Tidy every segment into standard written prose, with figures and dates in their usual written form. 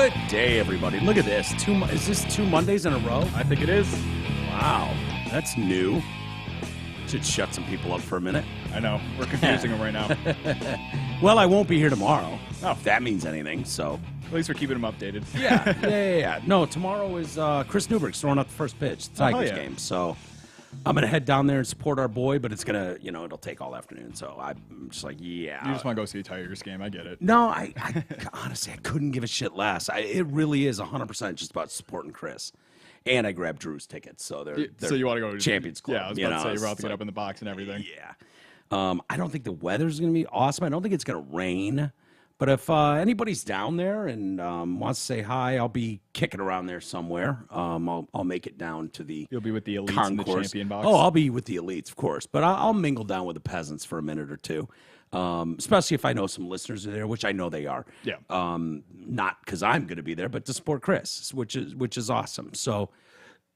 Good day, everybody. Look at this. Is this 2 Mondays in a row? I think it is. Wow, that's new. Should shut some people up for a minute. I know. We're confusing them right now. Well, I won't be here tomorrow. Oh, if that means anything, so. At least we're keeping them updated. Yeah. No, tomorrow is Chris Newberg's throwing out the first pitch, the Tigers game. So I'm going to head down there and support our boy, but it's going to, it'll take all afternoon. So I'm just like, yeah. You just want to go see a Tigers game. I get it. No, I honestly, I couldn't give a shit less. It really is 100% just about supporting Chris. And I grabbed Drew's tickets, so they're so you want to go to Champions Club. Yeah, I was about to say you're about to get up in the box and everything. Yeah. I don't think the weather's going to be awesome. I don't think it's going to rain. But if anybody's down there and wants to say hi, I'll be kicking around there somewhere. I'll make it down to the You'll be with the elites concourse. in the champion box. Oh, I'll be with the elites, of course. But I'll mingle down with the peasants for a minute or two, especially if I know some listeners are there, which I know they are. Yeah. Not because I'm going to be there, but to support Chris, which is awesome. So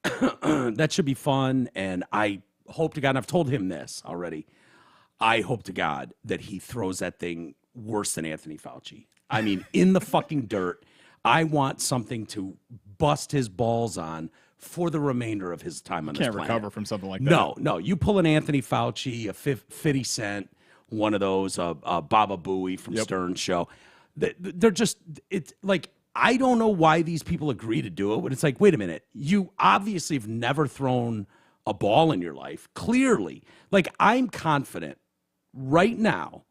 that should be fun. And I hope to God, and I've told him this already, I hope to God that he throws that thing worse than Anthony Fauci. I mean, in the fucking dirt. I want something to bust his balls on for the remainder of his time on this planet. Can't recover from something like that. No. You pull an Anthony Fauci, a 50 Cent, one of those, Baba Booey from Stern's show. They're just, it's like, I don't know why these people agree to do it, but it's like, wait a minute. You obviously have never thrown a ball in your life. Clearly. Like, I'm confident right now.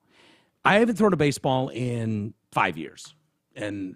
I haven't thrown a baseball in 5 years, and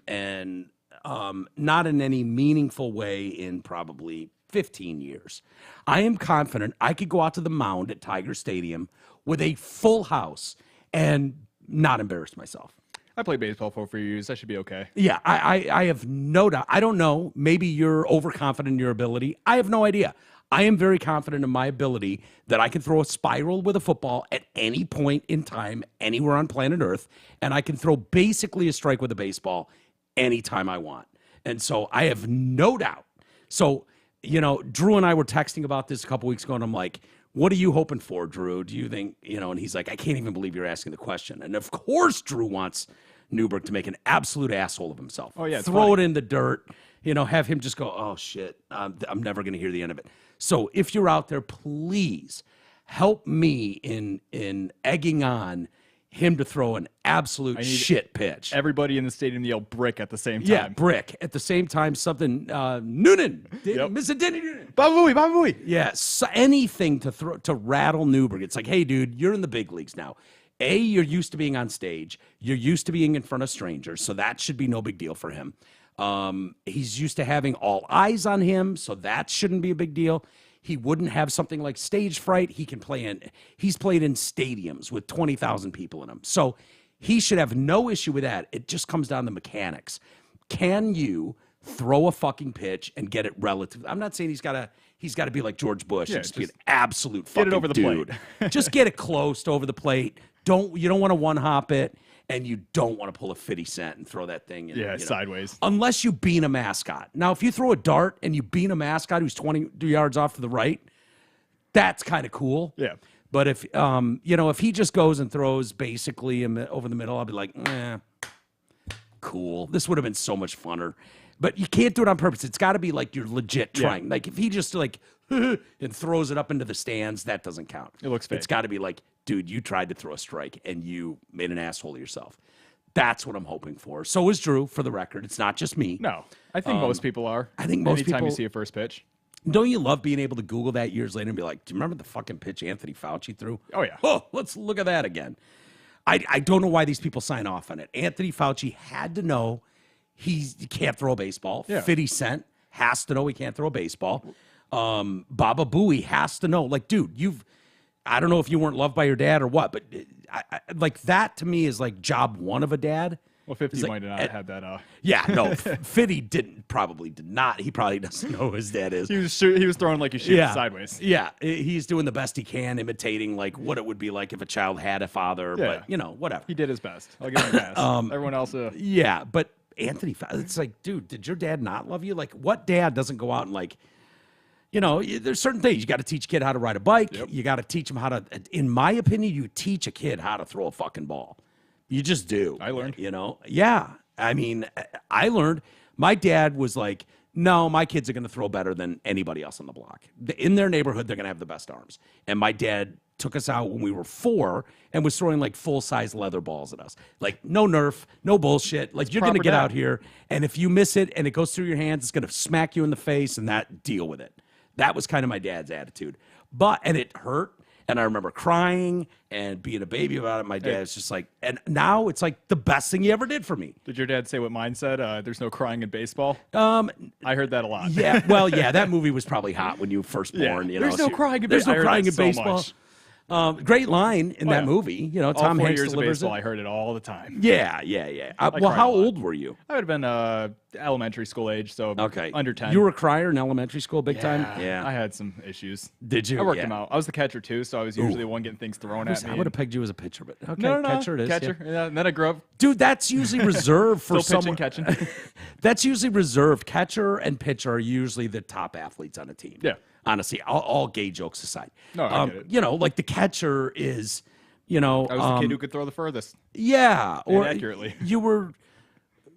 not in any meaningful way in probably 15 years. I am confident I could go out to the mound at Tiger Stadium with a full house and not embarrass myself. I played baseball for 4 years. That should be okay. Yeah, I have no doubt. I don't know. Maybe you're overconfident in your ability. I have no idea. I am very confident in my ability that I can throw a spiral with a football at any point in time, anywhere on planet Earth, and I can throw basically a strike with a baseball anytime I want. And so I have no doubt. So, Drew and I were texting about this a couple weeks ago, and I'm like, what are you hoping for, Drew? Do you think, and he's like, I can't even believe you're asking the question. And of course, Drew wants Newberg to make an absolute asshole of himself. Oh, yeah. Throw it in the dirt, have him just go, oh, shit, I'm never going to hear the end of it. So if you're out there, please help me in egging on him to throw an absolute shit pitch. Everybody in the stadium yell brick at the same time. Yeah, brick. At the same time, something, Noonan. Mr. Denny Noonan. Baba Booey. Yeah, so anything to rattle Newberg. It's like, hey, dude, you're in the big leagues now. A, you're used to being on stage. You're used to being in front of strangers, so that should be no big deal for him. He's used to having all eyes on him, so that shouldn't be a big deal. He wouldn't have something like stage fright. He's played in stadiums with 20,000 people in them. So he should have no issue with that. It just comes down to mechanics. Can you throw a fucking pitch and get it relative? I'm not saying he's got to be like George Bush and just be an absolute fucking get it over the dude. plate. Just get it close to over the plate. You don't want to one-hop it. And you don't want to pull a 50 Cent and throw that thing in, sideways. Unless you bean a mascot. Now, if you throw a dart and you bean a mascot who's 22 yards off to the right, that's kind of cool. Yeah. But if if he just goes and throws basically over the middle, I'll be like, cool. This would have been so much funner. But you can't do it on purpose. It's got to be like you're legit trying. Yeah. Like if he just and throws it up into the stands, that doesn't count. It looks fake. It's got to be like, dude, you tried to throw a strike and you made an asshole of yourself. That's what I'm hoping for. So is Drew, for the record. It's not just me. No, I think most people are. I think most Anytime people. you see a first pitch. Don't you love being able to Google that years later and be like, do you remember the fucking pitch Anthony Fauci threw? Oh, yeah. Oh, let's look at that again. I don't know why these people sign off on it. Anthony Fauci had to know he can't throw a baseball. Yeah. 50 Cent has to know he can't throw a baseball. Baba Booey has to know. Like, dude, I don't know if you weren't loved by your dad or what, but like that to me is like job one of a dad. Well, 50 might not have had that. Yeah, no, 50 probably did not. He probably doesn't know who his dad is. He was throwing like you shoot sideways. Yeah, he's doing the best he can, imitating like what it would be like if a child had a father. Yeah. But whatever. He did his best. I'll give him a pass. Everyone else. Yeah, but Anthony, it's like, dude, did your dad not love you? Like, what dad doesn't go out and like, there's certain things you got to teach a kid how to ride a bike. Yep. You got to teach him how to. In my opinion, you teach a kid how to throw a fucking ball. You just do. I learned. Yeah. I mean, I learned. My dad was like, no, my kids are going to throw better than anybody else on the block. In their neighborhood, they're going to have the best arms. And my dad took us out when we were 4 and was throwing like full-size leather balls at us. Like, no Nerf, no bullshit. Like, you're going to get out here, and if you miss it and it goes through your hands, it's going to smack you in the face, and deal with it. That was kind of my dad's attitude. And it hurt. And I remember crying and being a baby about it. My dad's just like, and now it's like the best thing he ever did for me. Did your dad say what mine said? There's no crying in baseball. I heard that a lot. Yeah, well, yeah, that movie was probably hot when you were first born. You know, there's no crying in baseball. There's no crying in so baseball. Great line in that movie. You know, Tom Hanks years delivers of baseball, it. I heard it all the time. Yeah. Well, how old were you? I would have been elementary school age, so under 10. You were a crier in elementary school, big time? Yeah. I had some issues. Did you? I worked them out. I was the catcher, too, so I was usually the one getting things thrown at me. I would have pegged you as a pitcher, but okay, no, catcher it is. Catcher. Yeah. And then I grew up. Dude, that's usually reserved for someone. Catching. That's usually reserved. Catcher and pitcher are usually the top athletes on a team. Yeah. Honestly, all gay jokes aside. No, I get it. You know, like the catcher is, I was the kid who could throw the furthest. Yeah. Or accurately.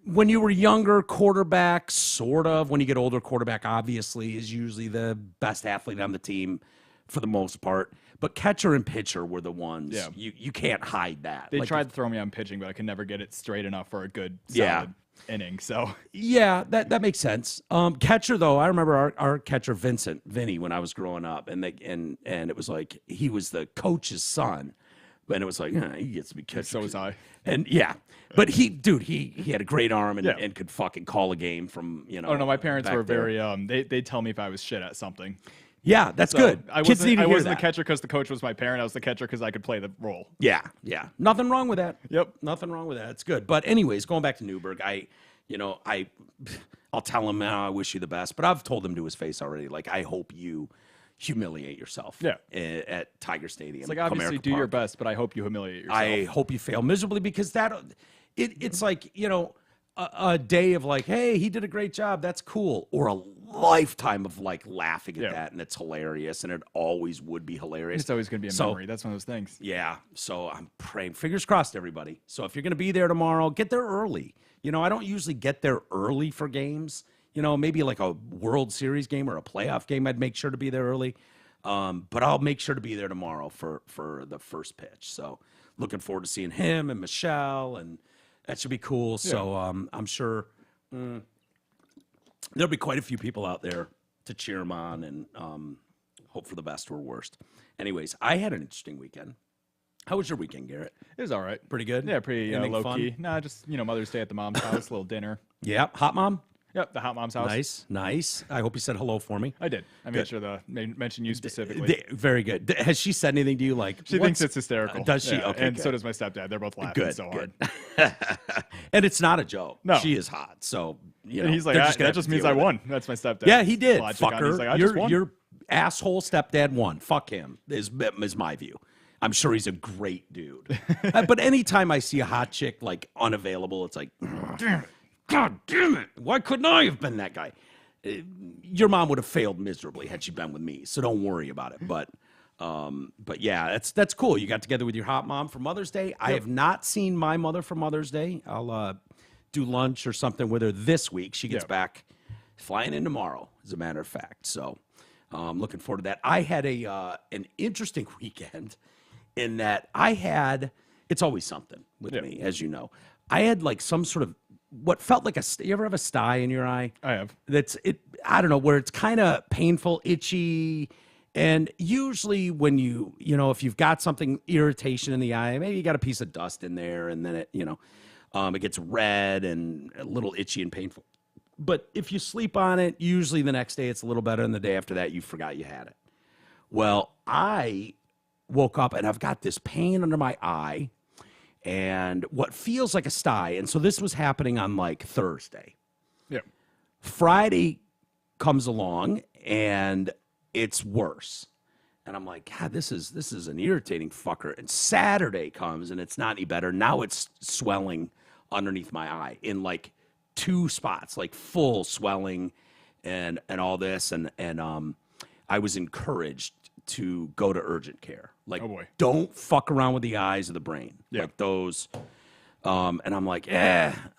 When you were younger, quarterback, sort of. When you get older, quarterback obviously is usually the best athlete on the team for the most part. But catcher and pitcher were the ones. Yeah. You can't hide that. They tried to throw me on pitching, but I could never get it straight enough for a good solid inning. So yeah, that makes sense. Catcher though, I remember our catcher Vinny, when I was growing up, and it was like he was the coach's son, and it was like he gets to be catcher. So was I. And yeah, but he had a great arm and could fucking call a game from Oh no, my parents were very they'd tell me if I was shit at something. Yeah, that's good. I wasn't the catcher because the coach was my parent. I was the catcher because I could play the role. Yeah. Nothing wrong with that. Yep. Nothing wrong with that. It's good. But anyways, going back to Newberg, I'll tell him, I wish you the best. But I've told him to his face already, like, I hope you humiliate yourself at Tiger Stadium. It's like, obviously do your best, but I hope you humiliate yourself. I hope you fail miserably because it's like, a day of like, hey, he did a great job. That's cool. Or a lifetime of like laughing at that, and it's hilarious, and it always would be hilarious. It's always going to be a memory. That's one of those things. Yeah. So I'm praying, fingers crossed, everybody. So if you're going to be there tomorrow, get there early. I don't usually get there early for games. Maybe like a World Series game or a playoff game, I'd make sure to be there early. But I'll make sure to be there tomorrow for the first pitch. So looking forward to seeing him and Michelle, and that should be cool. Yeah. So I'm sure there'll be quite a few people out there to cheer him on and hope for the best or worst. Anyways, I had an interesting weekend. How was your weekend, Garrett? It was all right. Pretty good? Yeah, pretty low-key. Nah, just, Mother's Day at the mom's house, a little dinner. Yeah, hot mom? Yep, the hot mom's house. Nice. I hope you said hello for me. I did. I made sure to mention you specifically. Very good. Has she said anything to you like? She thinks it's hysterical. Does she? Okay. And so does my stepdad. They're both laughing so hard. And it's not a joke. No. she is hot. So and he's like, that just means I won. That's my stepdad. Yeah, he did. Fucker. He's like, your asshole stepdad won. Fuck him. Is my view. I'm sure he's a great dude. But anytime I see a hot chick like unavailable, it's like, God damn it! Why couldn't I have been that guy? Your mom would have failed miserably had she been with me, so don't worry about it. But yeah, that's cool. You got together with your hot mom for Mother's Day. Yep. I have not seen my mother for Mother's Day. I'll do lunch or something with her this week. She gets back flying in tomorrow, as a matter of fact. So I'm looking forward to that. I had an interesting weekend in that it's always something with me, as you know. I had like some sort of what felt like you ever have a sty in your eye? I have. I don't know, where it's kind of painful, itchy. And usually when if you've got something, irritation in the eye, maybe you got a piece of dust in there, and then it gets red and a little itchy and painful. But if you sleep on it, usually the next day it's a little better, and the day after that you forgot you had it. Well, I woke up and I've got this pain under my eye and what feels like a sty. And so this was happening on like Thursday. Yeah. Friday comes along and it's worse. And I'm like, God, this is an irritating fucker. And Saturday comes and it's not any better. Now it's swelling underneath my eye in like 2 spots, like full swelling and all this. And I was encouraged to go to urgent care. Like, oh boy. Don't fuck around with the eyes or the brain. Yeah. Like those And I'm like,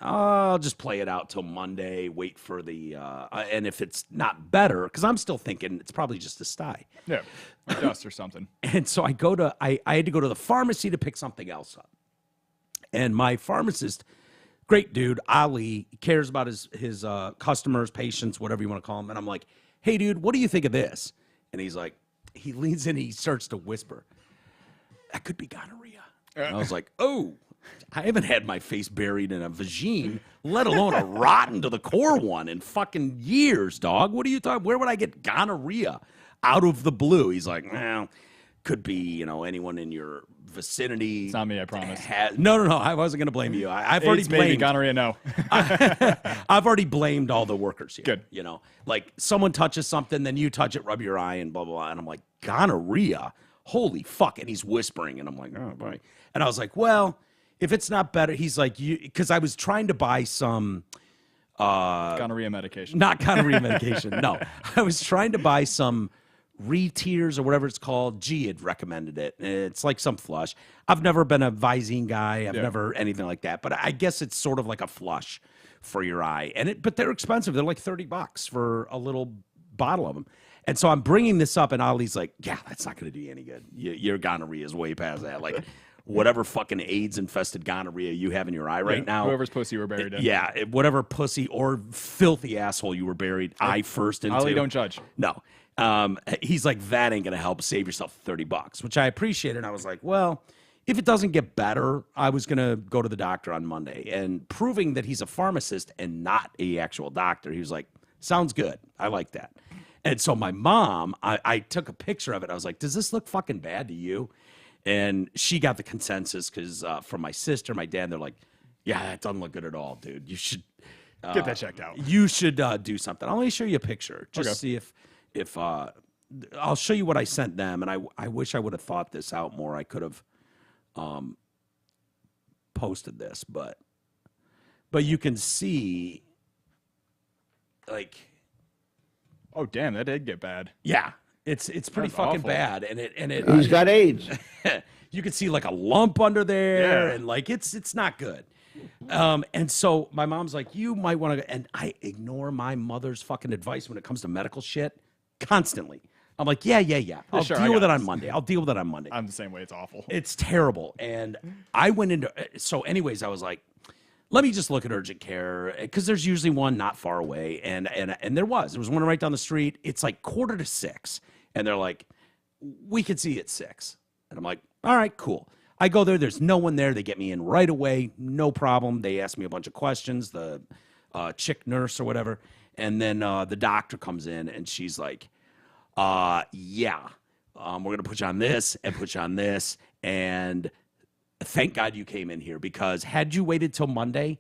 I'll just play it out till Monday, wait for the, and if it's not better, because I'm still thinking it's probably just a sty. Yeah, dust or something. And so I had to go to the pharmacy to pick something else up. And my pharmacist, great dude, Ali, cares about his customers, patients, whatever you want to call them. And I'm like, hey, dude, what do you think of this? And he's like, he leans in, he starts to whisper, that could be gonorrhea. And I was like, oh. I haven't had my face buried in a vagine, let alone a rotten to the core one in fucking years, dog. What are you talking? Where would I get gonorrhea out of the blue? He's like, well, could be, anyone in your vicinity. It's not me, I promise. No. I wasn't going to blame you. I've already blamed. Maybe gonorrhea, no. I've already blamed all the workers here. Good. Like someone touches something, then you touch it, rub your eye, and blah, blah, blah. And I'm like, gonorrhea? Holy fuck. And he's whispering, and I'm like, oh, boy. And I was like, well, if it's not better, he's like, because I was trying to buy some gonorrhea medication. Not gonorrhea medication. No, I was trying to buy some Re-Tears or whatever it's called. G had recommended it. It's like some flush. I've never been a Visine guy. I've never anything like that. But I guess it's sort of like a flush for your eye. But they're expensive. They're like $30 for a little bottle of them. And so I'm bringing this up, and Ali's like, yeah, that's not going to do you any good. Your gonorrhea is way past that. Like, whatever fucking AIDS-infested gonorrhea you have in your eye right now. Whoever's pussy you were buried in. Yeah, whatever pussy or filthy asshole you were buried eye first into. Ali, don't judge. No. He's like, that ain't going to help save yourself $30, which I appreciate. And I was like, well, if it doesn't get better, I was going to go to the doctor on Monday. And proving that he's a pharmacist and not a actual doctor, he was like, sounds good. I like that. And so my mom, I took a picture of it. I was like, does this look fucking bad to you? And she got the consensus because from my sister, my dad, they're like, yeah, it doesn't look good at all, dude. You should get that checked out. You should do something. I'll only show you a picture. Just see if I'll show you what I sent them. And I wish I would have thought this out more. I could have posted this, but you can see like, oh damn, that did get bad. Yeah, it's pretty That's fucking awful. bad, and it He's got AIDS. you can see like a lump under there, and like it's not good. And so my mom's like, you might want to, and I ignore my mother's fucking advice when it comes to medical shit constantly. I'm like, yeah. I'll deal with it on Monday. I'm the same way. It's awful. It's terrible. And I went into, so anyways, I was like, let me just look at urgent care because there's usually one not far away. And there was one right down the street. It's like 5:45. And they're like, we could see you at 6. And I'm like, all right, cool. I go there. There's no one there. They get me in right away. No problem. They ask me a bunch of questions, the chick nurse or whatever. And then the doctor comes in and she's like, we're going to put you on this and put you on this. And thank God you came in here because had you waited till Monday,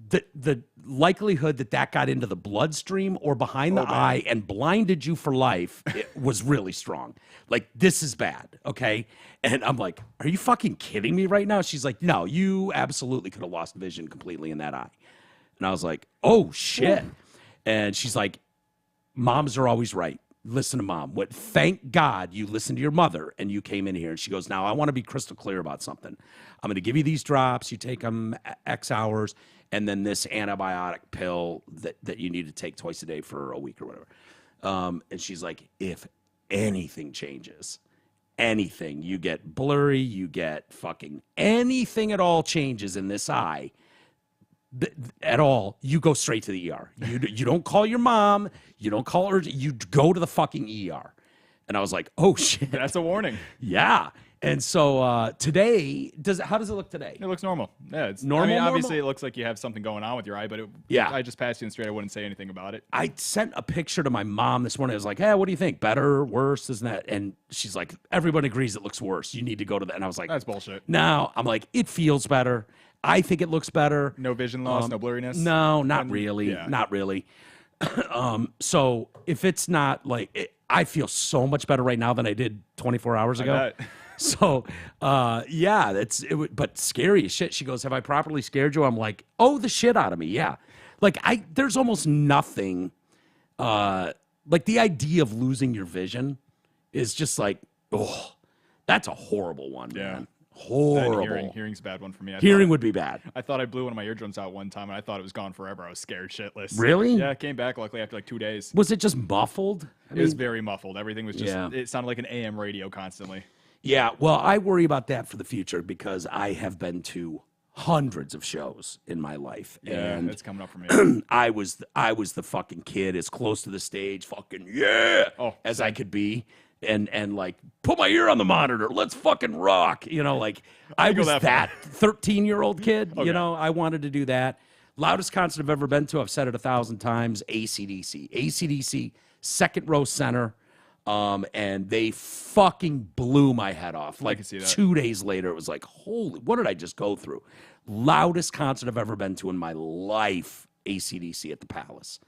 the likelihood that got into the bloodstream or behind the eye and blinded you for life was really strong. Like, this is bad, okay? And I'm like, are you fucking kidding me right now? She's like, no, you absolutely could have lost vision completely in that eye. And I was like, oh, shit. And she's like, moms are always right. Listen to mom. Thank God you listened to your mother and you came in here. And she goes, now I want to be crystal clear about something. I'm going to give you these drops. You take them X hours, and then this antibiotic pill that you need to take twice a day for a week or whatever. And she's like, if anything changes, anything, you get blurry, you get fucking anything at all changes in this eye, at all, you go straight to the ER. You don't call your mom. You don't call her. You go to the fucking ER. And I was like, oh, shit. That's a warning. Yeah. And so today, how does it look today? It looks normal. Yeah, it's normal. I mean, obviously, it looks like you have something going on with your eye, but I just passed you in straight. I wouldn't say anything about it. I sent a picture to my mom this morning. I was like, hey, what do you think? Better, worse, isn't that? And she's like, everybody agrees it looks worse. You need to go to that. And I was like, that's bullshit. No, I'm like, it feels better. I think it looks better. No vision loss, no blurriness? No, not really. Yeah. Not really. So if it's not like, I feel so much better right now than I did 24 hours ago. I bet. So, but scary as shit. She goes, have I properly scared you? I'm like, oh, the shit out of me. Yeah. Like there's almost nothing, like the idea of losing your vision is just like, oh, that's a horrible one, man. Horrible. Hearing's a bad one for me. Hearing would be bad. I thought I blew one of my eardrums out one time, and I thought it was gone forever. I was scared shitless. Really? Yeah, it came back luckily after like 2 days. Was it just muffled? It was very muffled. Everything was just, it sounded like an AM radio constantly. Yeah, well, I worry about that for the future because I have been to hundreds of shows in my life. Yeah, and it's coming up for me. I was the fucking kid as close to the stage, fucking as I could be. And like, put my ear on the monitor. Let's fucking rock. You know, like I was that 13-year-old kid. You know, I wanted to do that. Loudest concert I've ever been to, I've said it 1,000 times, AC/DC. AC/DC, second row center. And they fucking blew my head off. Like 2 days later, it was like, holy, what did I just go through? Loudest concert I've ever been to in my life, AC/DC at the Palace.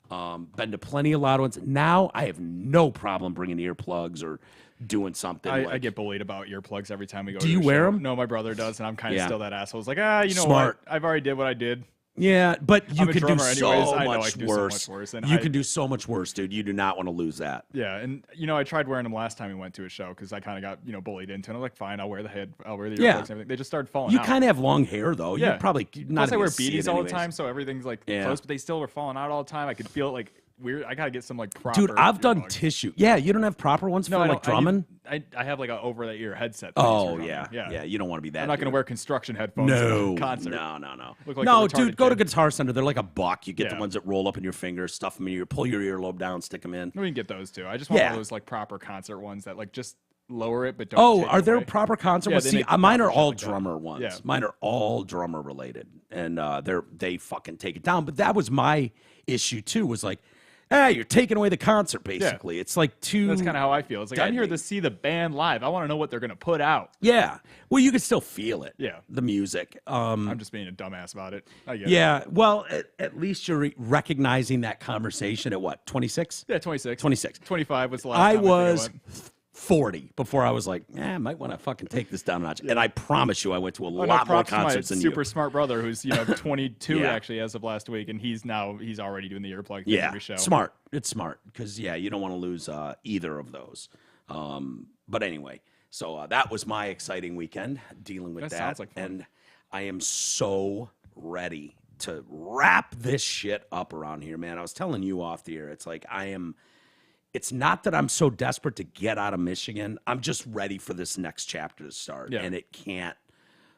Been to plenty of loud ones. Now I have no problem bringing earplugs or doing something. I get bullied about earplugs every time we go. Do you wear them? No, my brother does, and I'm kind of still that asshole. It's like, you know Smart. what? I've already did what I did. Yeah, but you could do so much worse. You could do so much worse, dude. You do not want to lose that. Yeah, and you know, I tried wearing them last time we went to a show because I kind of got bullied into it. I'm like, fine, I'll wear the earbuds and everything. They just started falling out. You kind of have long hair though. Yeah, you're probably not. Plus, I wear beanies all the time, so everything's like close, but they still were falling out all the time. I could feel it like weird. I gotta get some like proper. Dude, I've done tissue. Yeah, you don't have proper ones for like drumming. I have like a over the ear headset. Oh yeah. You don't want to be that. I'm not gonna wear construction headphones. No, concert. No. Like no, dude, go to Guitar Center. They're like $1. You get the Yeah. ones that roll up in your finger, stuff them in your, pull your earlobe down, stick them in. We can get those too. I just want one of those like proper concert ones that like just lower it, but don't. Take are it there away. proper concert Yeah, ones? they See, make the mine are proper all shit like that. drummer ones. Yeah. Mine are all drummer related, and they fucking take it down. But that was my issue too. Was like, you're taking away the concert basically. It's like too. That's kind of how I feel. It's like I'm here to see the band live. I want to know what they're gonna put out. Yeah. Well, you can still feel it. Yeah. The music. I'm just being a dumbass about it. I get it. Yeah. Well, at least you're recognizing that conversation at what, 26? Yeah, 26. 26. 25 was the last I time was I went. 40 before I was like, I might want to fucking take this down a notch. And I promise you, I went to a lot more concerts than you. Super smart brother who's 22 actually as of last week, and he's already doing the earplug thing every show. Smart. It's smart because you don't want to lose either of those. But anyway, so that was my exciting weekend dealing with that. Sounds like fun. And I am so ready to wrap this shit up around here, man. I was telling you off the air, it's like it's not that I'm so desperate to get out of Michigan. I'm just ready for this next chapter to start. Yeah. And it can't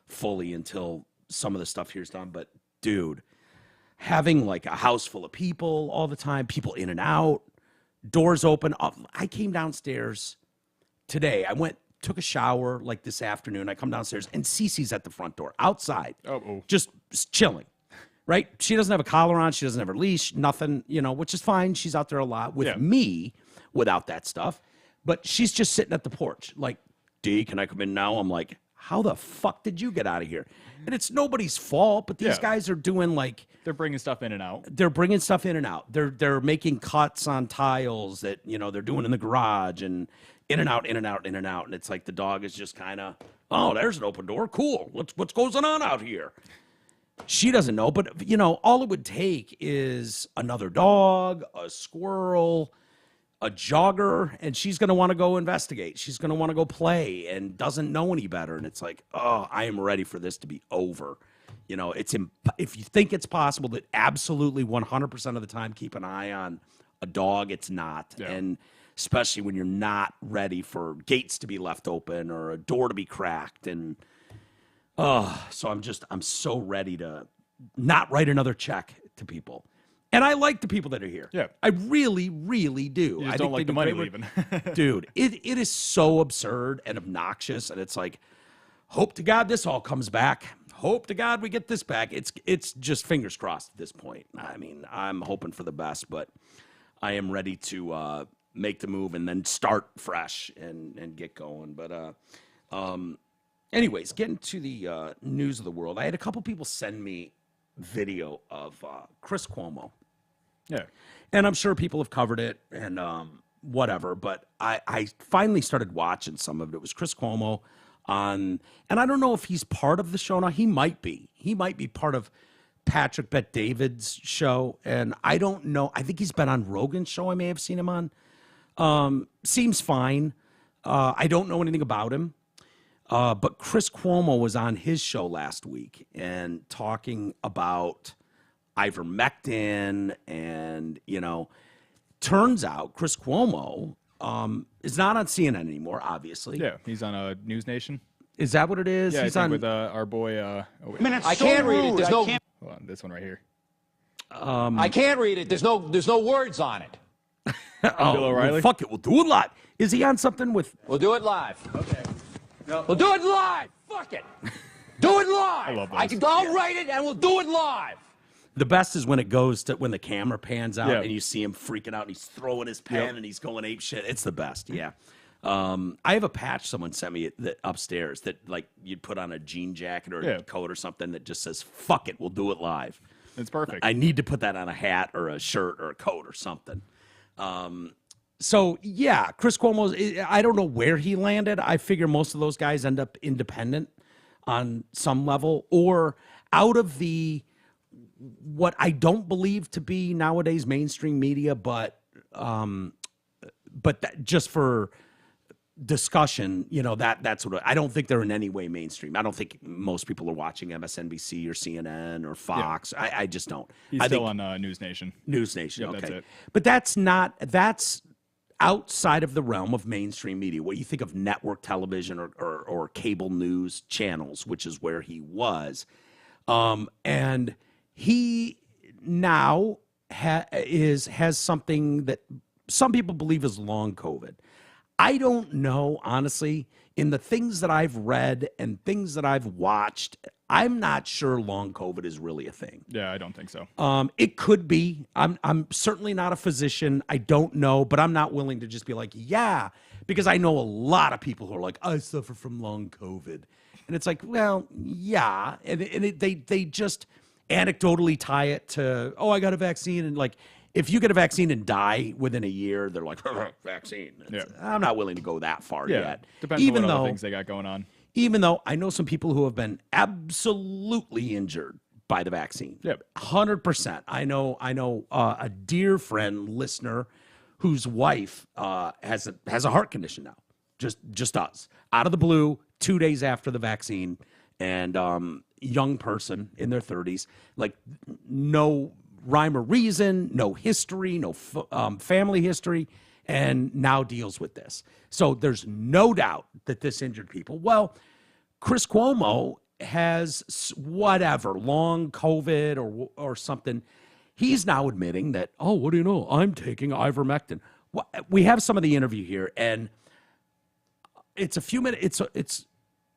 fully until some of the stuff here's done. But dude, having like a house full of people all the time, people in and out, doors open. I came downstairs today. I took a shower like this afternoon. I come downstairs and Cece's at the front door outside, just chilling. Right? She doesn't have a collar on. She doesn't have her leash, nothing, which is fine. She's out there a lot with me without that stuff. But she's just sitting at the porch like, D, can I come in now? I'm like, how the fuck did you get out of here? And it's nobody's fault, but these guys are doing like... They're bringing stuff in and out. They're bringing stuff in and out. They're making cuts on tiles that, they're doing in the garage and in and out, in and out, in and out. And it's like the dog is just kind of, there's an open door. Cool. What's going on out here? She doesn't know, but, all it would take is another dog, a squirrel, a jogger, and she's going to want to go investigate. She's going to want to go play and doesn't know any better. And it's like, I am ready for this to be over. If you think it's possible that absolutely 100% of the time keep an eye on a dog, it's not. Yeah. And especially when you're not ready for gates to be left open or a door to be cracked. And so I'm so ready to not write another check to people. And I like the people that are here. Yeah. I really, really do. You just don't like the money leaving. Dude, it is so absurd and obnoxious. And it's like, hope to God this all comes back. Hope to God we get this back. It's just fingers crossed at this point. I mean, I'm hoping for the best, but I am ready to make the move and then start fresh and get going. But anyways, getting to the news of the world, I had a couple people send me video of Chris Cuomo. Yeah. And I'm sure people have covered it and whatever, but I finally started watching some of it. It was Chris Cuomo on, and I don't know if he's part of the show now. He might be. He might be part of Patrick Bet-David's show, and I don't know. I think he's been on Rogan's show. I may have seen him on. Seems fine. I don't know anything about him. But Chris Cuomo was on his show last week and talking about ivermectin, and turns out Chris Cuomo is not on CNN anymore. Obviously, Yeah, he's on News Nation. Is that what it is? Yeah, he's I think on with our boy. I can't read it. There's no. Hold on, this one right here. I can't read it. There's no words on it. Bill O'Reilly. Well, fuck it, we'll do it live. Is he on something with? We'll do it live. Okay. We'll do it live. Fuck it. Do it live. I love those. I'll write it and we'll do it live. The best is when it goes to when the camera pans out Yeah. and you see him freaking out and he's throwing his pen and he's going ape shit. It's the best. Yeah. I have a patch someone sent me upstairs that like you'd put on a jean jacket or a coat or something that just says "fuck it, we'll do it live." It's perfect. I need to put that on a hat or a shirt or a coat or something. So yeah, Chris Cuomo's. I don't know where he landed. I figure most of those guys end up independent on some level or out of what I don't believe to be nowadays mainstream media, but just for discussion, that's what I don't think they're in any way mainstream. I don't think most people are watching MSNBC or CNN or Fox. Yeah. I just don't. He's still on News Nation. News Nation, Yep, okay. that's it. But that's outside of the realm of mainstream media. What you think of network television or cable news channels, which is where he was. And he now has something that some people believe is long COVID. I don't know, honestly. In the things that I've read and things that I've watched, I'm not sure long COVID is really a thing. Yeah, I don't think so. It could be. I'm certainly not a physician. I don't know, but I'm not willing to just be like, yeah, because I know a lot of people who are like, I suffer from long COVID. And it's like, well, yeah. And they just anecdotally tie it to, oh, I got a vaccine. And like, if you get a vaccine and die within a year, they're like, vaccine. I'm not willing to go that far yet. Depends on what other things they got going on. Even though I know some people who have been absolutely injured by the vaccine. Yep. 100%. I know a dear friend, listener, whose wife has a heart condition now. Just does. Out of the blue, 2 days after the vaccine, and young person in their 30s, like no rhyme or reason, no history, no family history, and now deals with this. So there's no doubt that this injured people. Well, Chris Cuomo has whatever, long COVID or something. He's now admitting that, oh, what do you know? I'm taking ivermectin. Well, we have some of the interview here, and it's a few minutes.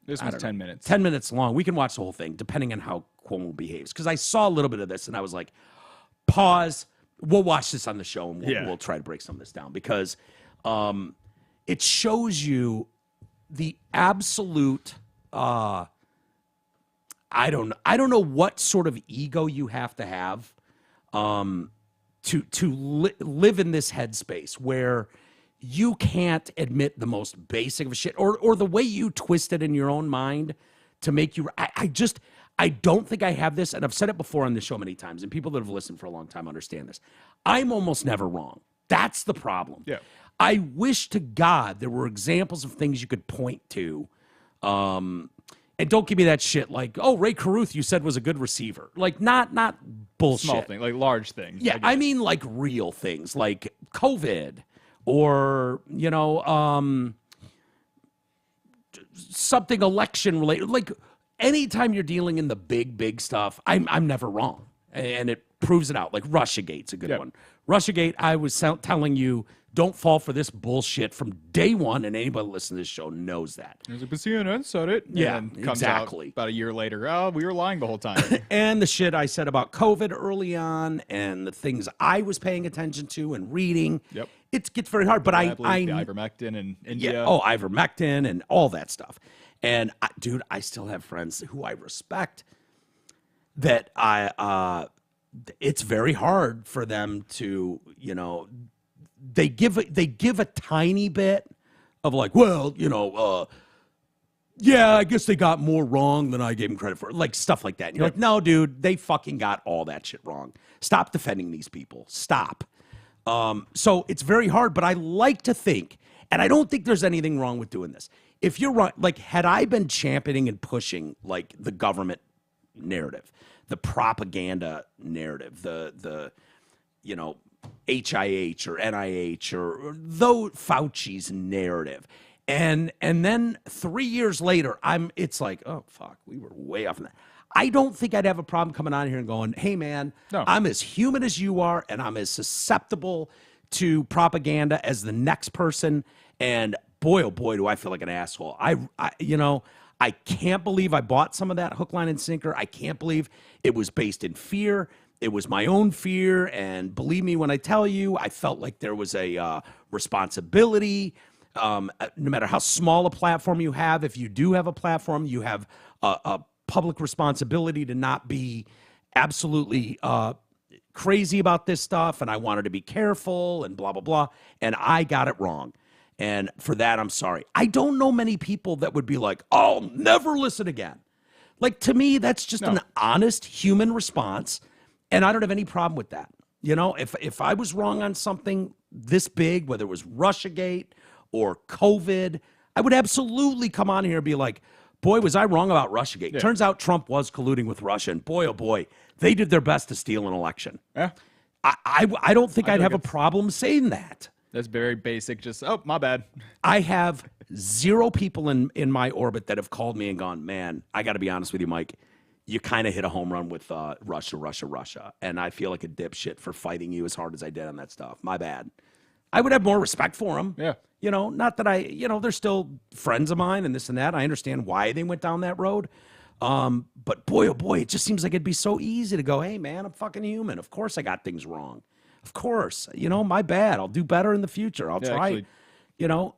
This one's 10 minutes. 10 minutes long. We can watch the whole thing, depending on how Cuomo behaves. Because I saw a little bit of this, and I was like, pause. We'll watch this on the show, and we'll try to break some of this down. Because it shows you the absolute... I don't know what sort of ego you have to have to live in this headspace where you can't admit the most basic of shit or the way you twist it in your own mind to make you. I don't think I have this, and I've said it before on the show many times, and people that have listened for a long time understand this. I'm almost never wrong. That's the problem. Yeah. I wish to God there were examples of things you could point to. And don't give me that shit like, oh, Ray Caruth you said was a good receiver. Like, not bullshit. Small thing, like large things. Yeah, I mean like real things, like COVID or, something election related. Like, anytime you're dealing in the big stuff, I'm never wrong. And it proves it out. Like, Russiagate's a good one. Russiagate, I was telling you, don't fall for this bullshit from day one, and anybody listening to this show knows that. There's like, but CNN said it. Yeah, and then comes exactly. Out about a year later, oh, we were lying the whole time. And the shit I said about COVID early on, and the things I was paying attention to and reading. Yep. It gets very hard, but I believe the ivermectin in India. Yeah, ivermectin and all that stuff. And dude, I still have friends who I respect that it's very hard for them to, they give a tiny bit of like, well, yeah, I guess they got more wrong than I gave them credit for, like stuff like that. And you're like, no, dude, they fucking got all that shit wrong. Stop defending these people. Stop. So it's very hard, but I like to think, And I don't think there's anything wrong with doing this. If you're wrong, like, had I been championing and pushing, like, the government narrative, the propaganda narrative, the you know, HIH or NIH or though Fauci's narrative, and then 3 years later, it's like, oh, fuck, we were way off on that. I don't think I'd have a problem coming on here and going, hey, man, No. I'm as human as you are, and I'm as susceptible to propaganda as the next person. And boy, oh boy, do I feel like an asshole. I can't believe I bought some of that hook, line, and sinker. I can't believe it was based in fear. It was my own fear. And believe me when I tell you, I felt like there was a responsibility. No matter how small a platform you have, if you do have a platform, you have a public responsibility to not be absolutely crazy about this stuff. And I wanted to be careful and blah, blah, blah. And I got it wrong. And for that, I'm sorry. I don't know many people that would be like, I'll never listen again. Like, to me, that's just an honest human response. And I don't have any problem with that. You know, if I was wrong on something this big, whether it was Russiagate or COVID, I would absolutely come on here and be like, boy, was I wrong about Russiagate. Yeah. Turns out Trump was colluding with Russia. And boy, oh boy, they did their best to steal an election. Yeah. I don't think I'd have a problem saying that. That's very basic. Just, oh, my bad. I have zero people in my orbit that have called me and gone, man, I got to be honest with you, Mike. You kind of hit a home run with Russia. And I feel like a dipshit for fighting you as hard as I did on that stuff. My bad. I would have more respect for them. Yeah. You know, not that they're still friends of mine and this and that. I understand why they went down that road. But boy, oh boy, it just seems like it'd be so easy to go, hey, man, I'm fucking human. Of course I got things wrong. Of course, my bad. I'll do better in the future. I'll try. Actually,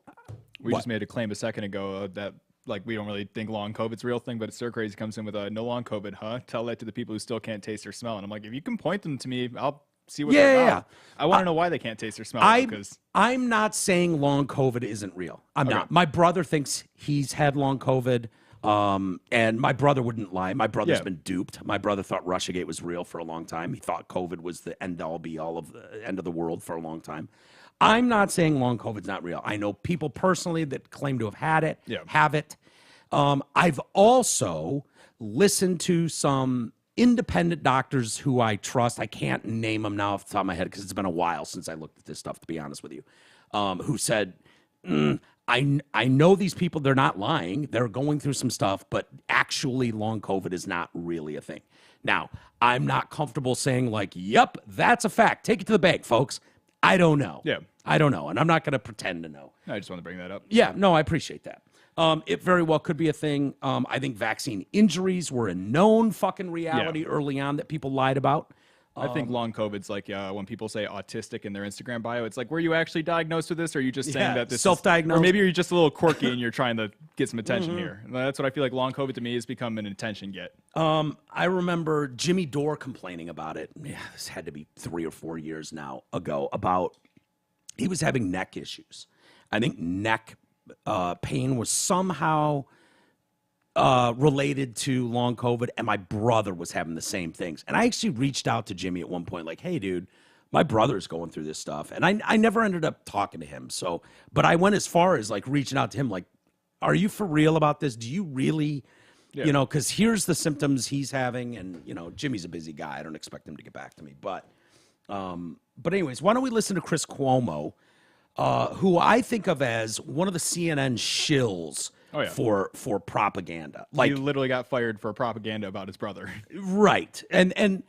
we just made a claim a second ago that like we don't really think long COVID's a real thing, but Sir Crazy comes in with a no long COVID, huh? Tell that to the people who still can't taste or smell. And I'm like, if you can point them to me, I'll see what they're about. I want to know why they can't taste or smell. Because I'm not saying long COVID isn't real. I'm not. My brother thinks he's had long COVID. And my brother wouldn't lie. My brother's been duped. My brother thought Russiagate was real for a long time. He thought COVID was the end-all be-all of the end of the world for a long time. I'm not saying long COVID's not real. I know people personally that claim to have had it, have it. I've also listened to some independent doctors who I trust. I can't name them now off the top of my head because it's been a while since I looked at this stuff, to be honest with you, who said, I know these people, they're not lying. They're going through some stuff, but actually long COVID is not really a thing. Now, I'm not comfortable saying like, yep, that's a fact. Take it to the bank, folks. I don't know. Yeah. I don't know. And I'm not going to pretend to know. I just want to bring that up. Yeah, no, I appreciate that. It very well could be a thing. I think vaccine injuries were a known fucking reality early on that people lied about. I think long COVID's like when people say autistic in their Instagram bio, it's like, were you actually diagnosed with this? Or are you just saying that this self-diagnosed? Or maybe you're just a little quirky and you're trying to get some attention here. And that's what I feel like long COVID to me has become an attention get. I remember Jimmy Dore complaining about it. Yeah, this had to be 3 or 4 years now ago about he was having neck issues. I think neck pain was somehow related to long COVID, and my brother was having the same things. And I actually reached out to Jimmy at one point, like, hey, dude, my brother's going through this stuff. And I never ended up talking to him. So, but I went as far as like reaching out to him, like, are you for real about this? Do you really, because here's the symptoms he's having. And, Jimmy's a busy guy. I don't expect him to get back to me. But anyways, why don't we listen to Chris Cuomo, who I think of as one of the CNN shills for propaganda. Like, he literally got fired for propaganda about his brother. Right. And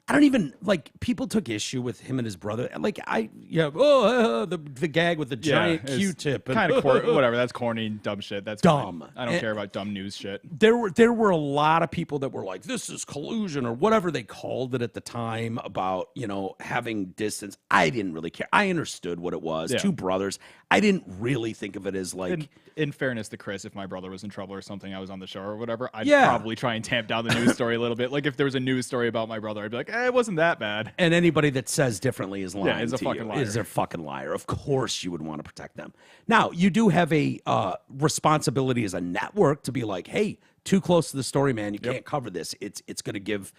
I don't even, like, people took issue with him and his brother. Like, the gag with the giant Q-tip. Kind of whatever. That's corny, dumb shit. That's dumb. Fine. I don't care about dumb news shit. There were a lot of people that were like, this is collusion or whatever they called it at the time about, having distance. I didn't really care. I understood what it was. Two brothers. I didn't really think of it as like... In fairness to Chris, if my brother was in trouble or something, I was on the show or whatever, I'd probably try and tamp down the news story a little bit. Like if there was a news story about my brother, I'd be like, it wasn't that bad. And anybody that says differently is lying. Is a fucking liar. Is a fucking liar. Of course you would want to protect them. Now, you do have a responsibility as a network to be like, hey, too close to the story, man. You can't cover this. It's going to give...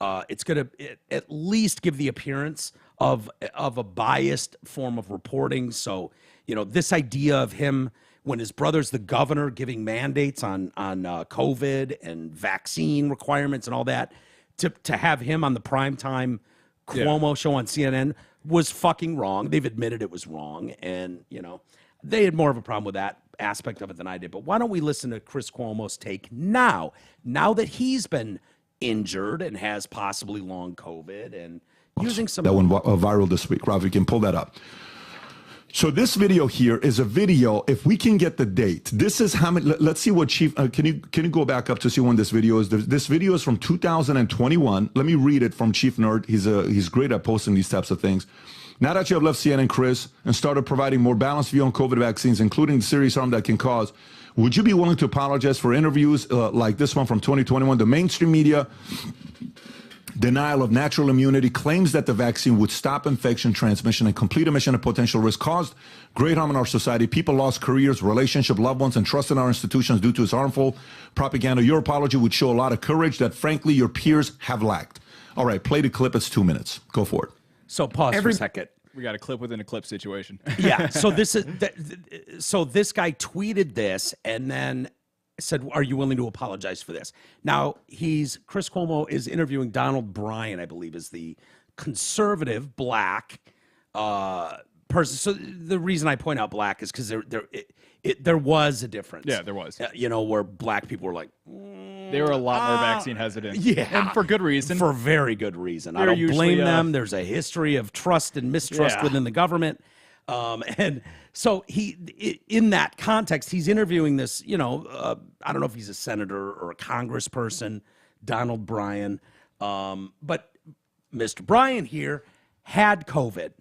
it's going to at least give the appearance of a biased form of reporting. So, this idea of him when his brother's the governor giving mandates on COVID and vaccine requirements and all that, to have him on the primetime Cuomo show on CNN was fucking wrong. They've admitted it was wrong, and they had more of a problem with that aspect of it than I did. But why don't we listen to Chris Cuomo's take now that he's been injured and has possibly long COVID and using some... That went viral this week. Rav, you can pull that up. So this video here is a video, if we can get the date, this is how many, let's see what Chief, can you go back up to see when this video is? This video is from 2021. Let me read it from Chief Nerd. He's great at posting these types of things. Now that you have left CNN, Chris, and started providing more balanced view on COVID vaccines, including the serious harm that can cause, would you be willing to apologize for interviews like this one from 2021? The mainstream media denial of natural immunity claims that the vaccine would stop infection transmission and complete omission of potential risk caused great harm in our society. People lost careers, relationship, loved ones, and trust in our institutions due to its harmful propaganda. Your apology would show a lot of courage that, frankly, your peers have lacked. All right, play the clip. It's 2 minutes. Go for it. So pause for a second. We got a clip within a clip situation. Yeah. So this guy tweeted this and then said, "Are you willing to apologize for this?" Now Chris Cuomo is interviewing Donald Bryan, I believe, is the conservative black person. So the reason I point out black is because there was a difference. Yeah, there was. Where black people were like, they were a lot more vaccine hesitant. Yeah, and for good reason. For very good reason. I don't blame them. There's a history of trust and mistrust within the government. And so in that context, he's interviewing this, I don't know if he's a senator or a congressperson, Donald Bryan. But Mr. Bryan here had COVID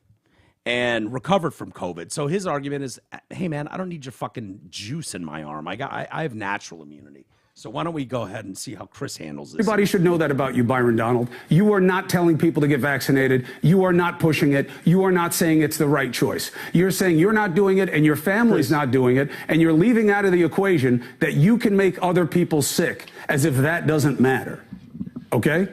and recovered from COVID. So his argument is, hey man, I don't need your fucking juice in my arm. I have natural immunity. So why don't we go ahead and see how Chris handles this? Everybody should know that about you, Byron Donald. You are not telling people to get vaccinated. You are not pushing it. You are not saying it's the right choice. You're saying you're not doing it and your family's not doing it, and you're leaving out of the equation that you can make other people sick, as if that doesn't matter. Okay?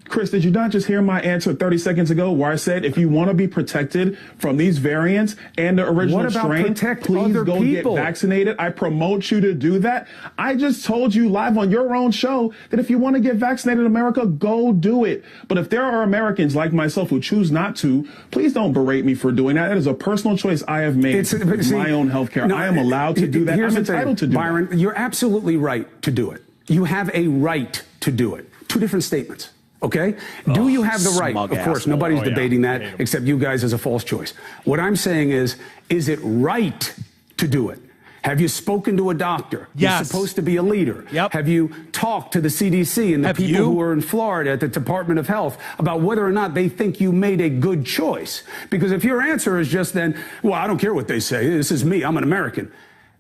Chris, did you not just hear my answer 30 seconds ago where I said if you want to be protected from these variants and the original strain, please go get vaccinated? I promote you to do that. I just told you live on your own show that if you want to get vaccinated in America, go do it. But if there are Americans like myself who choose not to, please don't berate me for doing that. It is a personal choice I have made with my own health care. No, I am allowed to do that. I'm entitled to do Byron, that. You're absolutely right to do it. You have a right to do it. Two different statements. Okay? Do you have the right? Of course, nobody's debating that except you guys as a false choice. What I'm saying is it right to do it? Have you spoken to a doctor? Yes. You're supposed to be a leader. Yep. Have you talked to the CDC and the people who are in Florida at the Department of Health about whether or not they think you made a good choice? Because if your answer is just then, well, I don't care what they say. This is me. I'm an American.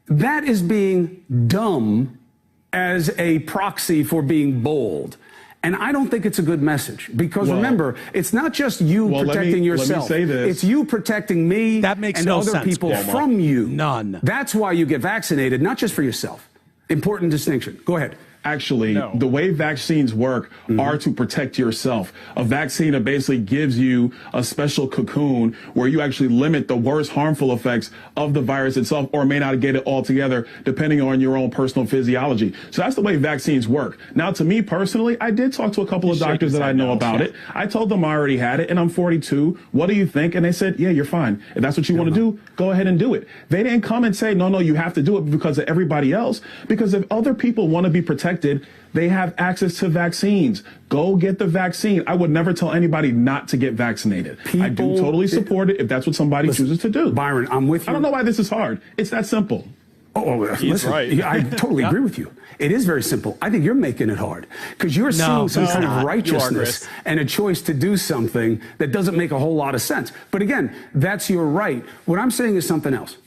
That is being dumb as a proxy for being bold. And I don't think it's a good message because remember, it's not just you protecting yourself. Let me say this. It's you protecting me and other people from you. None. That's why you get vaccinated, not just for yourself. Important distinction. Go ahead. Actually, the way vaccines work are to protect yourself. A vaccine that basically gives you a special cocoon where you actually limit the worst harmful effects of the virus itself, or may not get it altogether, depending on your own personal physiology. So that's the way vaccines work. Now, to me personally, I did talk to a couple of doctors that I know about it. I told them I already had it, and I'm 42. What do you think? And they said, yeah, you're fine. If that's what you want to do, go ahead and do it. They didn't come and say, no, you have to do it because of everybody else. Because if other people want to be protected, they have access to vaccines. Go get the vaccine. I would never tell anybody not to get vaccinated. I do totally support it if that's what somebody chooses to do. Byron, I'm with you. I don't know why this is hard. It's that simple. Listen, right. I totally agree with you. It is very simple. I think you're making it hard because you're seeing some kind of righteousness and a choice to do something that doesn't make a whole lot of sense. But again, that's your right. What I'm saying is something else.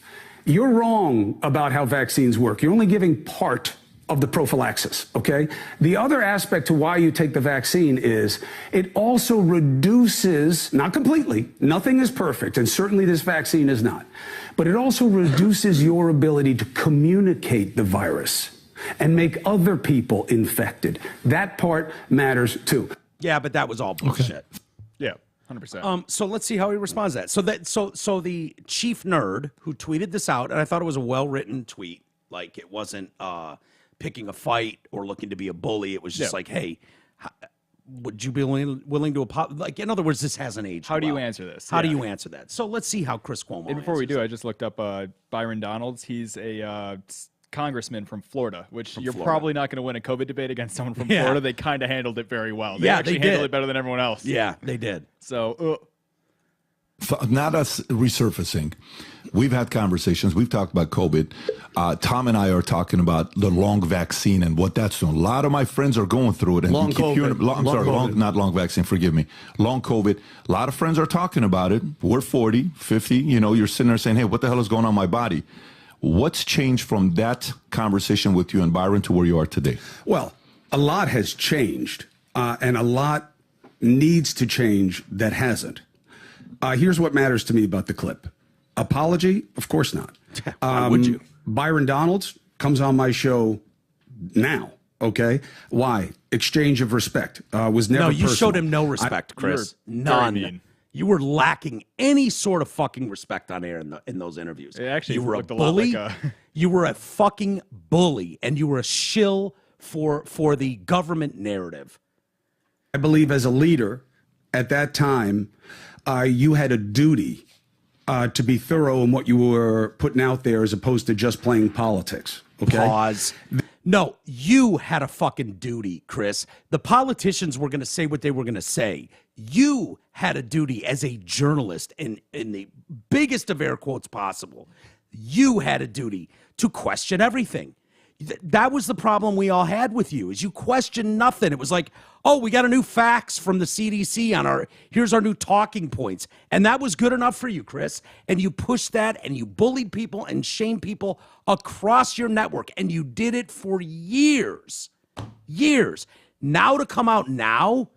You're wrong about how vaccines work. You're only giving part of the prophylaxis, okay? The other aspect to why you take the vaccine is it also reduces, not completely, nothing is perfect, and certainly this vaccine is not, but it also reduces your ability to communicate the virus and make other people infected. That part matters too. Yeah, but that was all bullshit. Yeah. 100%. So let's see how he responds to that. So the chief nerd who tweeted this out, and I thought it was a well-written tweet. Like, it wasn't picking a fight or looking to be a bully. It was just like, hey, would you be willing to apologize? Like, in other words, this hasn't aged. How do you answer this? How do you answer that? So let's see how Chris Cuomo. And before we do, it. I just looked up Byron Donalds. He's a congressman from Florida, which you're probably not going to win a COVID debate against someone from Florida. They kind of handled it very well. They actually handled it better than everyone else. Yeah, they did. So, not us resurfacing. We've had conversations. We've talked about COVID. Tom and I are talking about the long vaccine and what that's doing. A lot of my friends are going through it. And Long we keep COVID. hearing, not long vaccine, forgive me. Long COVID. A lot of friends are talking about it. We're 40, 50. You know, you're sitting there saying, hey, what the hell is going on in my body? What's changed from that conversation with you and Byron to where you are today? Well, a lot has changed, and a lot needs to change that hasn't. Here's what matters to me about the clip. Apology? Of course not. Why would you? Byron Donalds comes on my show now, okay? Why? Exchange of respect. Was never No, you personal. showed him no respect, Chris. None. You were lacking any sort of fucking respect on air in those interviews. It actually you were looked a a lot bully. like You were a fucking bully, and you were a shill for the government narrative. I believe as a leader at that time, you had a duty to be thorough in what you were putting out there as opposed to just playing politics. Okay? Pause. No, you had a fucking duty, Chris. The politicians were going to say what they were going to say. You had a duty as a journalist in the biggest of air quotes possible. You had a duty to question everything. That was the problem we all had with you, is you questioned nothing. It was like, oh, we got a new fax from the CDC here's our new talking points. And that was good enough for you, Chris. And you pushed that and you bullied people and shamed people across your network. And you did it for years. Years. Now to come out now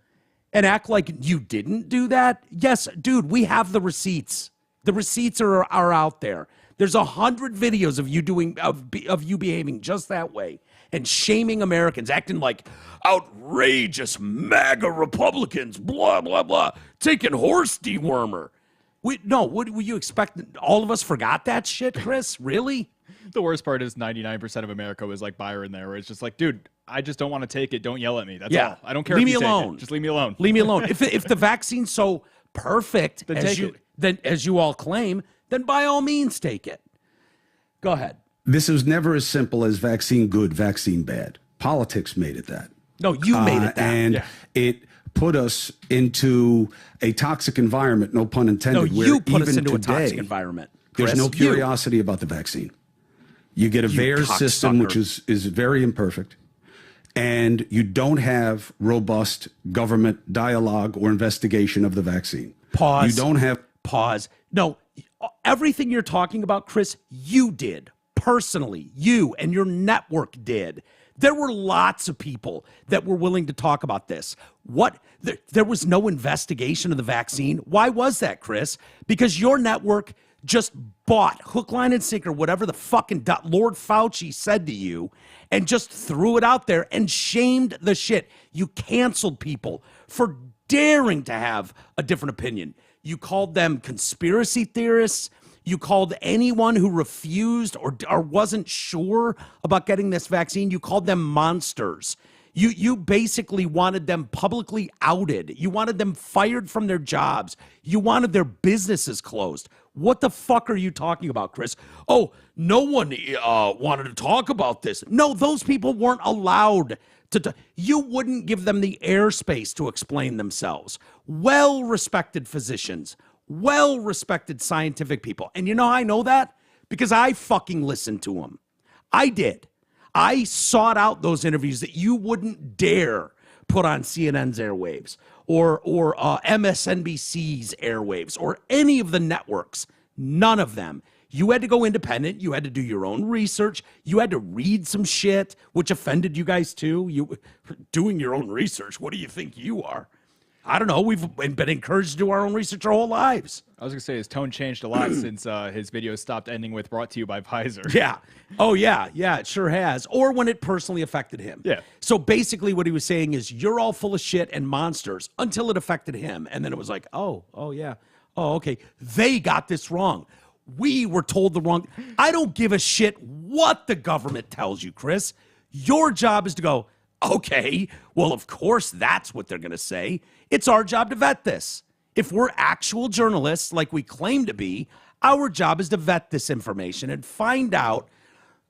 and act like you didn't do that? Yes, dude, we have the receipts. The receipts are out there. There's 100 videos of you of you behaving just that way and shaming Americans, acting like outrageous MAGA Republicans, blah, blah, blah, taking horse dewormer. What do you expect? All of us forgot that shit, Chris? Really? The worst part is 99% of America was like Byron there, where it's just like, dude, I just don't want to take it. Don't yell at me. That's all. I don't care. Leave if me you take alone. It. Just leave me alone. Leave me alone. If the vaccine's so perfect Then as you all claim, then by all means take it. Go ahead. This was never as simple as vaccine good, vaccine bad. Politics made it that. No, you made it that. And it put us into a toxic environment, no pun intended. No, you where put us even into a today, toxic environment. There's Chris. no curiosity about the vaccine. You get a VAERS system, which is very imperfect, and you don't have robust government dialogue or investigation of the vaccine. Pause. You don't have... Pause. No, everything you're talking about, Chris, you did. Personally, you and your network did. There were lots of people that were willing to talk about this. There was no investigation of the vaccine. Why was that, Chris? Because your network just bought hook, line, and sinker whatever the fucking Lord Fauci said to you and just threw it out there and shamed the shit. You canceled people for daring to have a different opinion. You called them conspiracy theorists. You called anyone who refused or wasn't sure about getting this vaccine, you called them monsters. You basically wanted them publicly outed. You wanted them fired from their jobs. You wanted their businesses closed. What the fuck are you talking about, Chris? Oh, no one wanted to talk about this. No, those people weren't allowed to. You wouldn't give them the airspace to explain themselves. Well-respected physicians, well-respected scientific people. And you know how I know that? Because I fucking listened to them. I did. I sought out those interviews that you wouldn't dare put on CNN's airwaves or MSNBC's airwaves or any of the networks. None of them. You had to go independent. You had to do your own research. You had to read some shit, which offended you guys too. You doing your own research. What do you think you are? I don't know. We've been encouraged to do our own research our whole lives. I was going to say his tone changed a lot since his videos stopped ending with "brought to you by Pfizer." Yeah. Oh, yeah. Yeah, it sure has. Or when it personally affected him. Yeah. So basically what he was saying is you're all full of shit and monsters until it affected him. And then it was like, oh, yeah. Oh, okay. They got this wrong. We were told the wrong. I don't give a shit what the government tells you, Chris. Your job is to go, okay, well, of course that's what they're going to say. It's our job to vet this. If we're actual journalists like we claim to be, our job is to vet this information and find out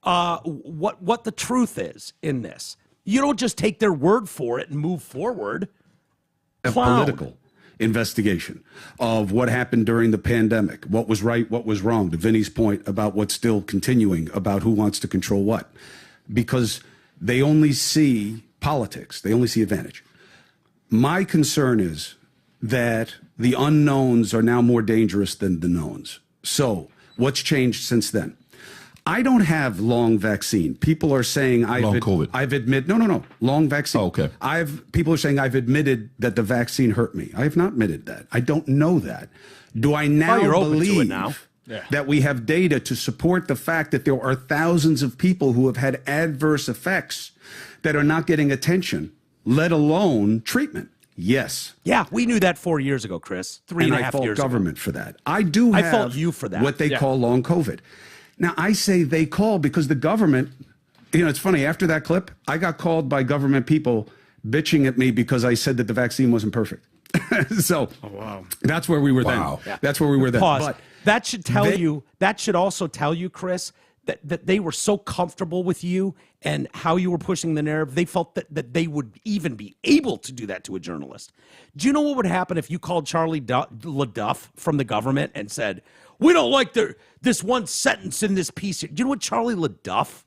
what the truth is in this. You don't just take their word for it and move forward. A political investigation of what happened during the pandemic, what was right, what was wrong, to Vinny's point about what's still continuing, about who wants to control what. Because they only see politics. They only see advantage. My concern is that the unknowns are now more dangerous than the knowns. So what's changed since then? I don't have long vaccine. People are saying I've admitted long vaccine. Oh, okay. People are saying I've admitted that the vaccine hurt me. I have not admitted that. I don't know that. Do I now believe that we have data to support the fact that there are thousands of people who have had adverse effects that are not getting attention, let alone treatment? Yes. Yeah, we knew that 4 years ago, Chris. 3.5 years ago. And I fault government for that. I fault you for that. What they call long COVID. Now, I say they call because the government, it's funny, after that clip, I got called by government people bitching at me because I said that the vaccine wasn't perfect. So that's where we were then. Yeah. That's where we were then. Pause. But that should tell you, that should also tell you, Chris, that they were so comfortable with you and how you were pushing the narrative, they felt that they would even be able to do that to a journalist. Do you know what would happen if you called Charlie LaDuff from the government and said, we don't like this one sentence in this piece? Do you know what Charlie LaDuff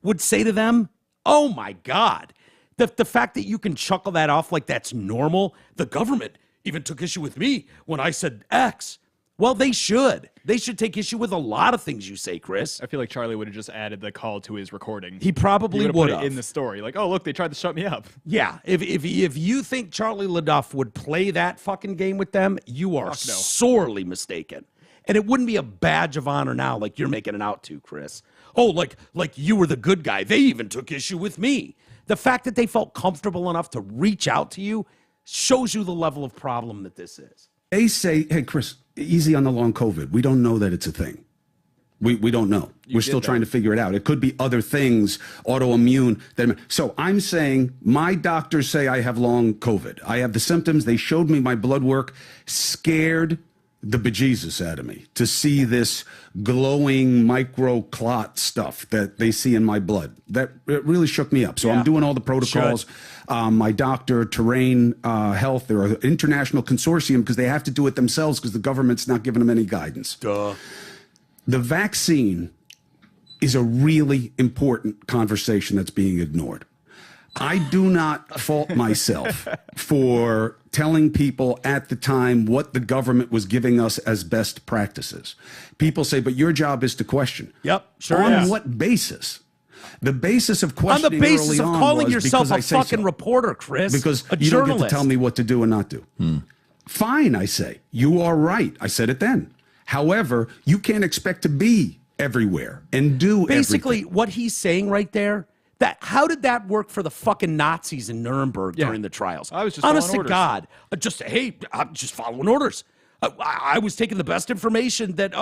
would say to them? Oh, my God. The fact that you can chuckle that off like that's normal. The government even took issue with me when I said X. Well, they should. They should take issue with a lot of things you say, Chris. I feel like Charlie would have just added the call to his recording. He probably would have in the story. Like, oh, look, they tried to shut me up. Yeah. If you think Charlie LaDuff would play that fucking game with them, you are sorely mistaken. And it wouldn't be a badge of honor now like you're making it out to, Chris. Oh, like you were the good guy. They even took issue with me. The fact that they felt comfortable enough to reach out to you shows you the level of problem that this is. They say, hey, Chris, easy on the long COVID. We don't know that it's a thing. We don't know. We're still trying to figure it out. It could be other things, autoimmune. So I'm saying my doctors say I have long COVID. I have the symptoms. They showed me my blood work, scared the bejesus out of me to see this glowing micro clot stuff that they see in my blood. That it really shook me up. So I'm doing all the protocols. My doctor, Terrain Health, they're an international consortium because they have to do it themselves because the government's not giving them any guidance. Duh. The vaccine is a really important conversation that's being ignored. I do not fault myself for telling people at the time what the government was giving us as best practices. People say, but your job is to question. Yep, sure On is. what basis? The basis of questioning on the basis early of on calling was yourself a because I say fucking so. reporter, Chris. Because a you journalist. don't get to tell me what to do and not do. Fine, I say. You are right. I said it then. However, you can't expect to be everywhere and do basically everything. What he's saying right there. How did that work for the fucking Nazis in Nuremberg during the trials? I was just honest to orders. God, I'm just following orders. I was taking the best information that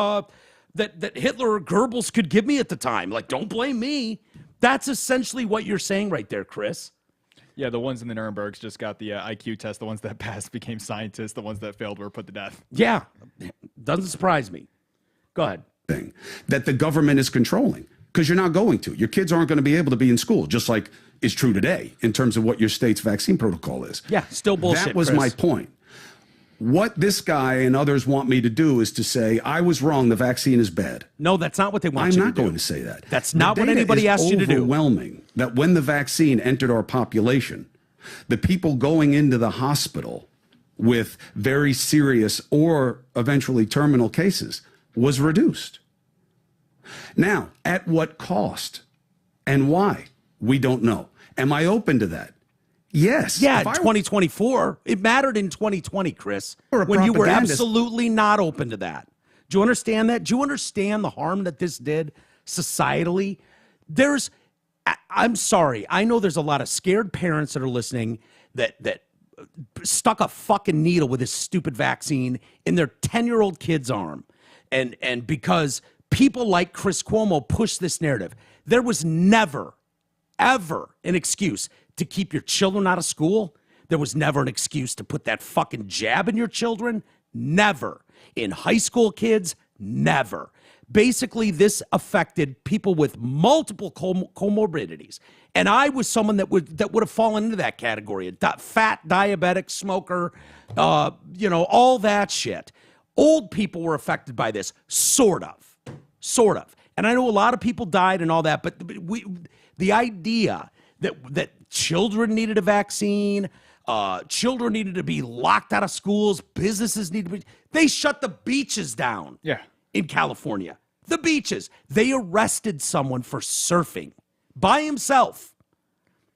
Hitler or Goebbels could give me at the time. Like, don't blame me. That's essentially what you're saying right there, Chris. Yeah, the ones in the Nurembergs just got the IQ test. The ones that passed became scientists. The ones that failed were put to death. Yeah, doesn't surprise me. Go ahead. Thing that the government is controlling. Because you're not going to. Your kids aren't going to be able to be in school, just like is true today in terms of what your state's vaccine protocol is. Yeah, still bullshit, That was Chris. my point. What this guy and others want me to do is to say, I was wrong, the vaccine is bad. No, that's not what they want I'm you to not do. going to say that. That's The not what data anybody is asked you to do. Overwhelming that when the vaccine entered our population, the people going into the hospital with very serious or eventually terminal cases was reduced. Now, at what cost and why? We don't know. Am I open to that? Yes. Yeah, in 2024. It mattered in 2020, Chris, Or a when you were propagandist. absolutely not open to that. Do you understand that? Do you understand the harm that this did societally? I'm sorry. I know there's a lot of scared parents that are listening that stuck a fucking needle with this stupid vaccine in their 10-year-old kid's arm. And because people like Chris Cuomo push this narrative, there was never, ever an excuse to keep your children out of school. There was never an excuse to put that fucking jab in your children. Never. In high school kids, never. Basically, this affected people with multiple comorbidities. And I was someone that would have fallen into that category. A fat, diabetic, smoker, all that shit. Old people were affected by this, sort of. And I know a lot of people died and all that, but the idea that children needed a vaccine, children needed to be locked out of schools, businesses needed to be... They shut the beaches down. Yeah. In California. The beaches. They arrested someone for surfing by himself.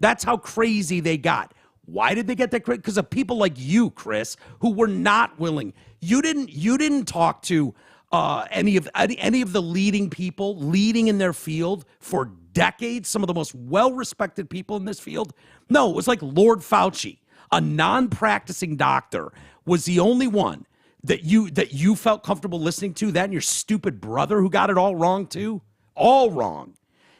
That's how crazy they got. Why did they get that crazy? Because of people like you, Chris, who were not willing. You didn't talk to any of the leading people leading in their field for decades, some of the most well-respected people in this field. No, it was like Lord Fauci, a non-practicing doctor, was the only one that you felt comfortable listening to. That and your stupid brother who got it all wrong too. All wrong.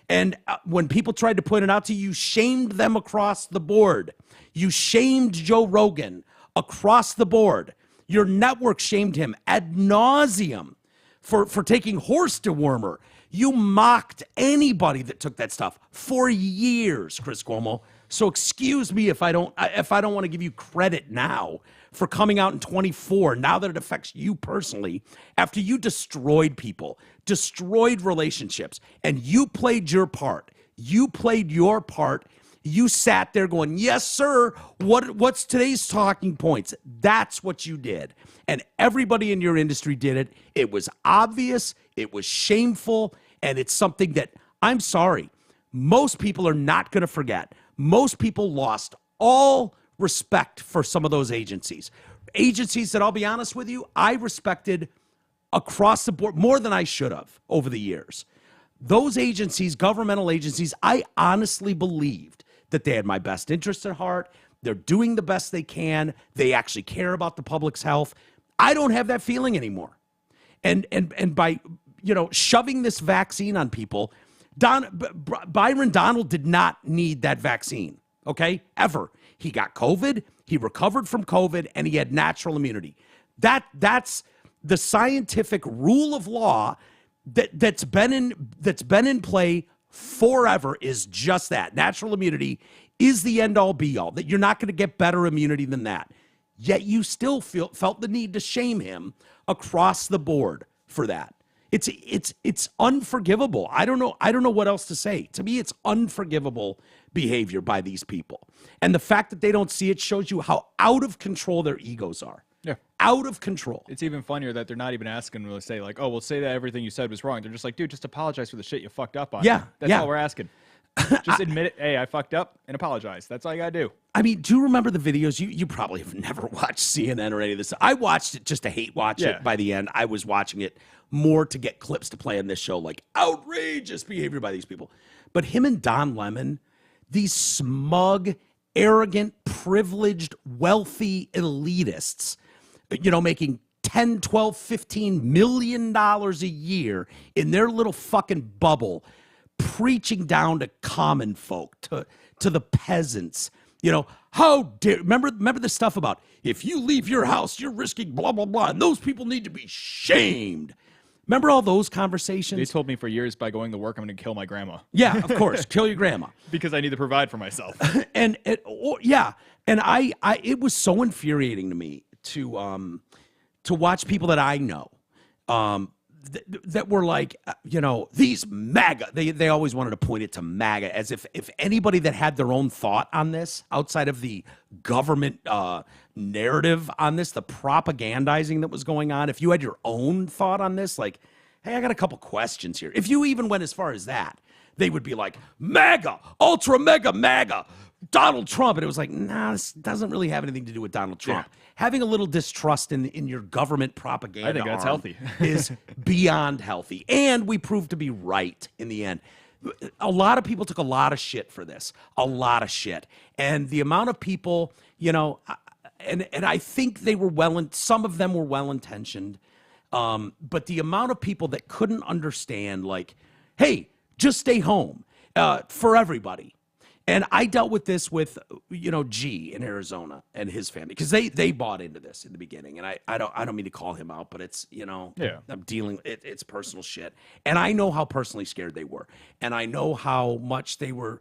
And when people tried to point it out to you, you shamed them across the board. You shamed Joe Rogan across the board. Your network shamed him ad nauseum for taking horse dewormer. You mocked anybody that took that stuff for years, Chris Cuomo. So excuse me if I don't want to give you credit now for coming out in 24, now that it affects you personally, after you destroyed people, destroyed relationships, and you played your part. You played your part. You sat there going, yes, sir, what's today's talking points? That's what you did. And everybody in your industry did it. It was obvious, it was shameful, and it's something that, I'm sorry, most people are not going to forget. Most people lost all respect for some of those agencies that, I'll be honest with you, I respected across the board more than I should have over the years. Those agencies, governmental agencies, I honestly believed that they had my best interest at heart. They're doing the best they can. They actually care about the public's health. I don't have that feeling anymore. And by shoving this vaccine on people, Byron Donald did not need that vaccine, okay? Ever. He got COVID, he recovered from COVID, and he had natural immunity. That's the scientific rule of law that's been in play forever, is just that. Natural immunity is the end-all be-all, that you're not going to get better immunity than that. Yet you still felt the need to shame him across the board for that. It's unforgivable. I don't know what else to say. To me, it's unforgivable behavior by these people. And the fact that they don't see it shows you how out of control their egos are. Yeah. Out of control. It's even funnier that they're not even asking to say like, oh, well, say that everything you said was wrong. They're just like, dude, just apologize for the shit you fucked up on. Yeah. That's all we're asking. Just admit it. Hey, I fucked up and apologize. That's all you got to do. I mean, do you remember the videos? You probably have never watched CNN or any of this. I watched it just to hate watch it by the end. I was watching it more to get clips to play on this show, like outrageous behavior by these people. But him and Don Lemon, these smug, arrogant, privileged, wealthy elitists, making 10, 12, 15 million dollars a year in their little fucking bubble, preaching down to common folk, to the peasants. How dare, remember the stuff about if you leave your house, you're risking blah, blah, blah, and those people need to be shamed. Remember all those conversations? They told me for years by going to work, I'm going to kill my grandma. Yeah, of course. Kill your grandma. Because I need to provide for myself. And it was so infuriating to me to watch people that I know that were like, these MAGA. They always wanted to point it to MAGA, as if anybody that had their own thought on this outside of the government narrative on this, the propagandizing that was going on, if you had your own thought on this, like, hey, I got a couple questions here. If you even went as far as that, they would be like, MAGA, ultra mega MAGA, Donald Trump. And it was like, nah, this doesn't really have anything to do with Donald Trump. Yeah. Having a little distrust in your government propaganda, I think that's healthy, is beyond healthy. And we proved to be right in the end. A lot of people took a lot of shit for this, a lot of shit. And the amount of people, you know, and I think they were some of them were well-intentioned, but the amount of people that couldn't understand, like, hey, just stay home for everybody. And I dealt with this with, you know, G in Arizona and his family, because they bought into this in the beginning. And I don't mean to call him out, but it's, you know, I'm dealing, it's personal shit. And I know how personally scared they were. And I know how much they were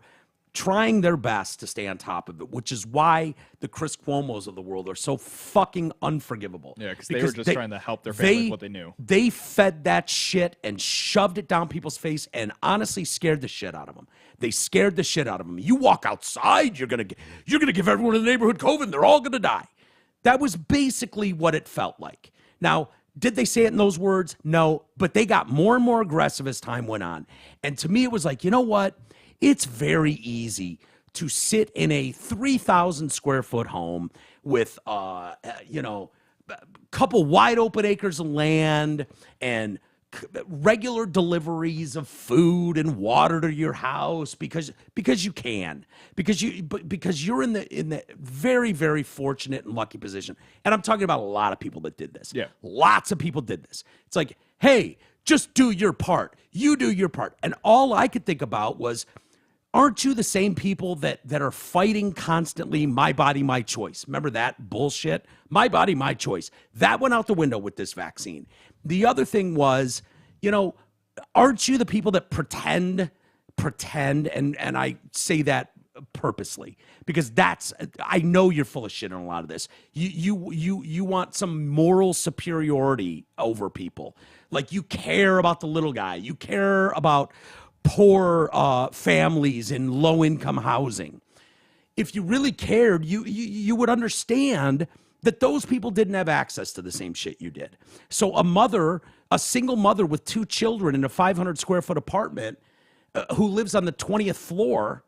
trying their best to stay on top of it, which is why the Chris Cuomos of the world are so fucking unforgivable. Yeah, because they were just trying to help their family with what they knew. They fed that shit and shoved it down people's face and honestly scared the shit out of them. They scared the shit out of them. You walk outside, you're gonna give everyone in the neighborhood COVID, and they're all gonna die. That was basically what it felt like. Now, did they say it in those words? No, but they got more and more aggressive as time went on. And to me, it was like, you know what? It's very easy to sit in a 3,000 square foot home with, you know, a couple wide open acres of land and regular deliveries of food and water to your house because you can, because you're in the very, very fortunate and lucky position. And I'm talking about a lot of people that did this. Yeah. Lots of people did this. It's like, hey, just do your part. You do your part. And all I could think about was, aren't you the same people that are fighting constantly my body, my choice? Remember that bullshit? My body, my choice. That went out the window with this vaccine. The other thing was, you know, aren't you the people that pretend, and I say that purposely because I know you're full of shit on a lot of this. You want some moral superiority over people. Like you care about the little guy. You care about poor families in low-income housing. If you really cared, you would understand that those people didn't have access to the same shit you did. So a single mother with 2 children in a 500 square foot apartment who lives on the 20th floor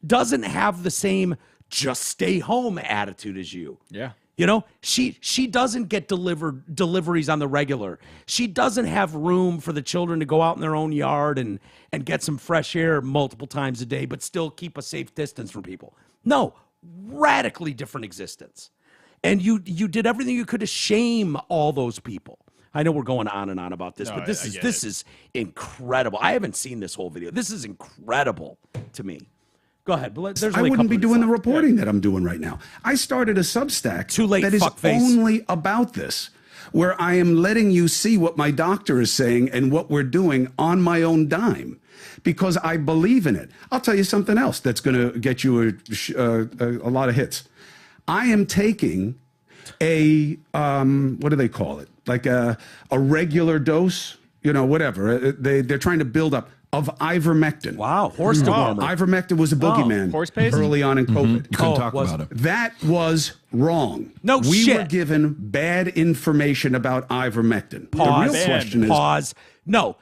doesn't have the same just stay home attitude as you. Yeah. You know, she doesn't get deliveries on the regular. She doesn't have room for the children to go out in their own yard and get some fresh air multiple times a day, but still keep a safe distance from people. No, radically different existence. And you did everything you could to shame all those people. I know we're going on and on about this, but this is incredible. I haven't seen this whole video. This is incredible to me. Go ahead. I wouldn't be doing the reporting that I'm doing right now. I started a Substack that is only about this, where I am letting you see what my doctor is saying and what we're doing on my own dime, because I believe in it. I'll tell you something else that's going to get you a lot of hits. I am taking a, what do they call it? Like a regular dose, you know, whatever. They're trying to build up. Of ivermectin. Wow, horse dewormer. Ivermectin was a boogeyman horse paste? early on in COVID. You couldn't talk about it. That was wrong. No we shit. We were given bad information about ivermectin. Pause. The real question is... Pause. No.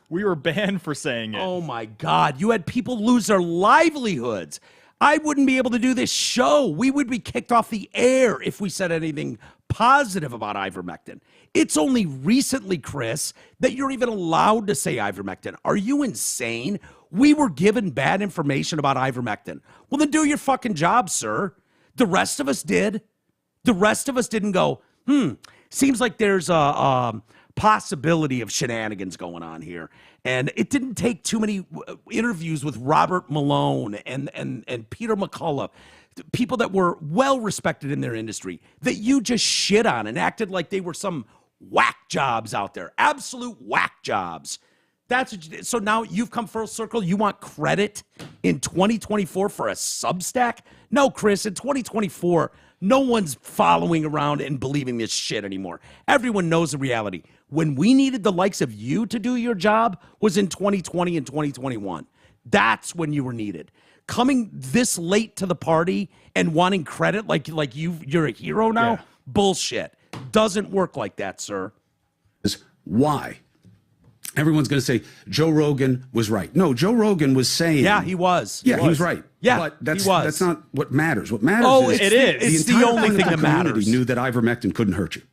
We were banned for saying it. Oh, my God. You had people lose their livelihoods. I wouldn't be able to do this show. We would be kicked off the air if we said anything positive about ivermectin. It's only recently, Chris, that you're even allowed to say ivermectin. Are you insane? We were given bad information about ivermectin. Well, then do your fucking job, sir. The rest of us did. The rest of us didn't go, seems like there's a possibility of shenanigans going on here. And it didn't take too many interviews with Robert Malone and Peter McCullough, people that were well respected in their industry, that you just shit on and acted like they were some whack jobs out there, absolute whack jobs. That's what you did. So now you've come full circle. You want credit in 2024 for a Substack? No, Chris, in 2024, no one's following around and believing this shit anymore. Everyone knows the reality. When we needed the likes of you to do your job was in 2020 and 2021. That's when you were needed. Coming this late to the party and wanting credit like you're a hero now? Bullshit. Doesn't work like that, sir. Why? everyone's going to say Joe Rogan was right. No, Joe Rogan was saying. Yeah, he was. Yeah, he was right. Yeah, but he was. That's not what matters. What matters is it is. It's the only thing that matters. Community knew that ivermectin couldn't hurt you.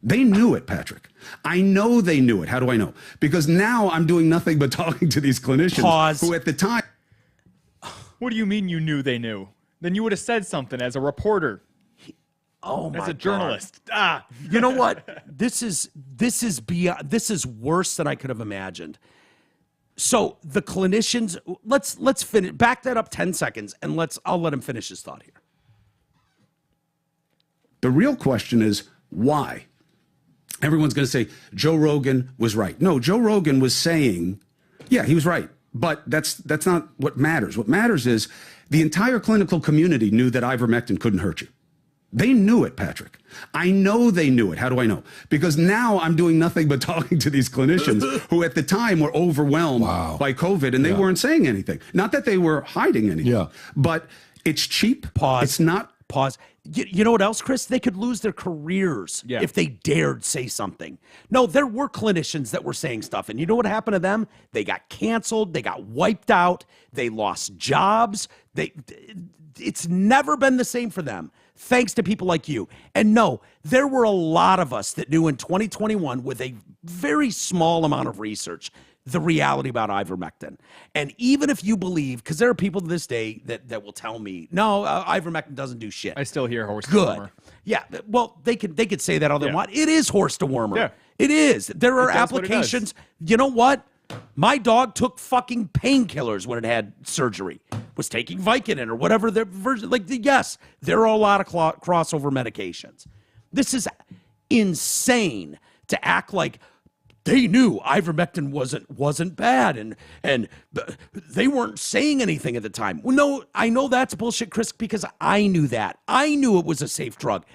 They knew it, Patrick. I know they knew it. How do I know? Because now I'm doing nothing but talking to these clinicians who at the time. What do you mean you knew they knew? Then you would have said something as a reporter. As a journalist. You know what? This is beyond. This is worse than I could have imagined. So the clinicians, let's finish. Back that up 10 seconds, and I'll let him finish his thought here. The real question is why? Everyone's going to say Joe Rogan was right. No, Joe Rogan was saying, yeah, he was right. But that's not what matters. What matters is the entire clinical community knew that ivermectin couldn't hurt you. They knew it, Patrick. I know they knew it. How do I know? Because now I'm doing nothing but talking to these clinicians who at the time were overwhelmed by COVID and they weren't saying anything. Not that they were hiding anything, but it's cheap. Pause. It's not. Pause. You know what else, Chris? They could lose their careers if they dared say something. No, there were clinicians that were saying stuff. And you know what happened to them? They got canceled. They got wiped out. They lost jobs. It's never been the same for them, thanks to people like you. And no, there were a lot of us that knew in 2021 with a very small amount of research the reality about ivermectin. And even if you believe, because there are people to this day that will tell me, no, ivermectin doesn't do shit. I still hear horse Good. dewormer. Yeah, well, they could say that all they want. It is horse dewormer. Yeah. It is. There are It does what it does. applications. You know what? My dog took fucking painkillers when it had surgery. Was taking Vicodin or whatever their version. Yes, there are a lot of crossover medications. This is insane to act like they knew ivermectin wasn't bad and they weren't saying anything at the time. Well, no, I know that's bullshit, Chris, because I knew that. I knew it was a safe drug.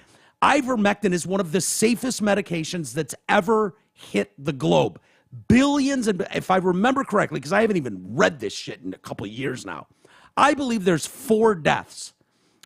Ivermectin is one of the safest medications that's ever hit the globe. Billions, and if I remember correctly, because I haven't even read this shit in a couple of years now, I believe there's 4 deaths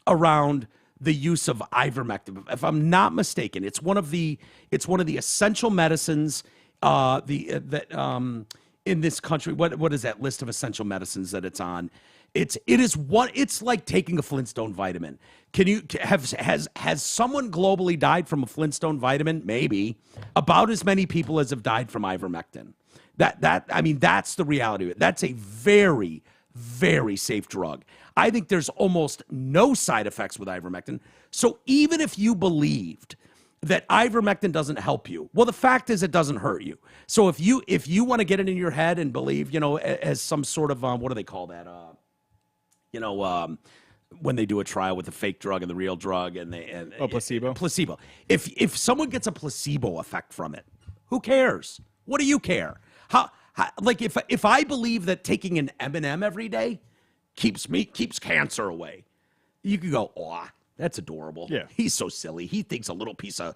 around the use of ivermectin. If I'm not mistaken, it's one of the essential medicines in this country. What is that list of essential medicines that it's on? It's like taking a Flintstone vitamin. Has someone globally died from a Flintstone vitamin? Maybe. About as many people as have died from ivermectin. That's the reality of it. That's a very, very safe drug. I think there's almost no side effects with ivermectin. So even if you believed that ivermectin doesn't help you, well, the fact is it doesn't hurt you. So if you want to get it in your head and believe, as some sort of what do they call that? When they do a trial with the fake drug and the real drug and placebo. Placebo. If someone gets a placebo effect from it, who cares? What do you care? How if I believe that taking an M&M every day keeps cancer away, you could go, oh, that's adorable. Yeah. He's so silly. He thinks a little piece of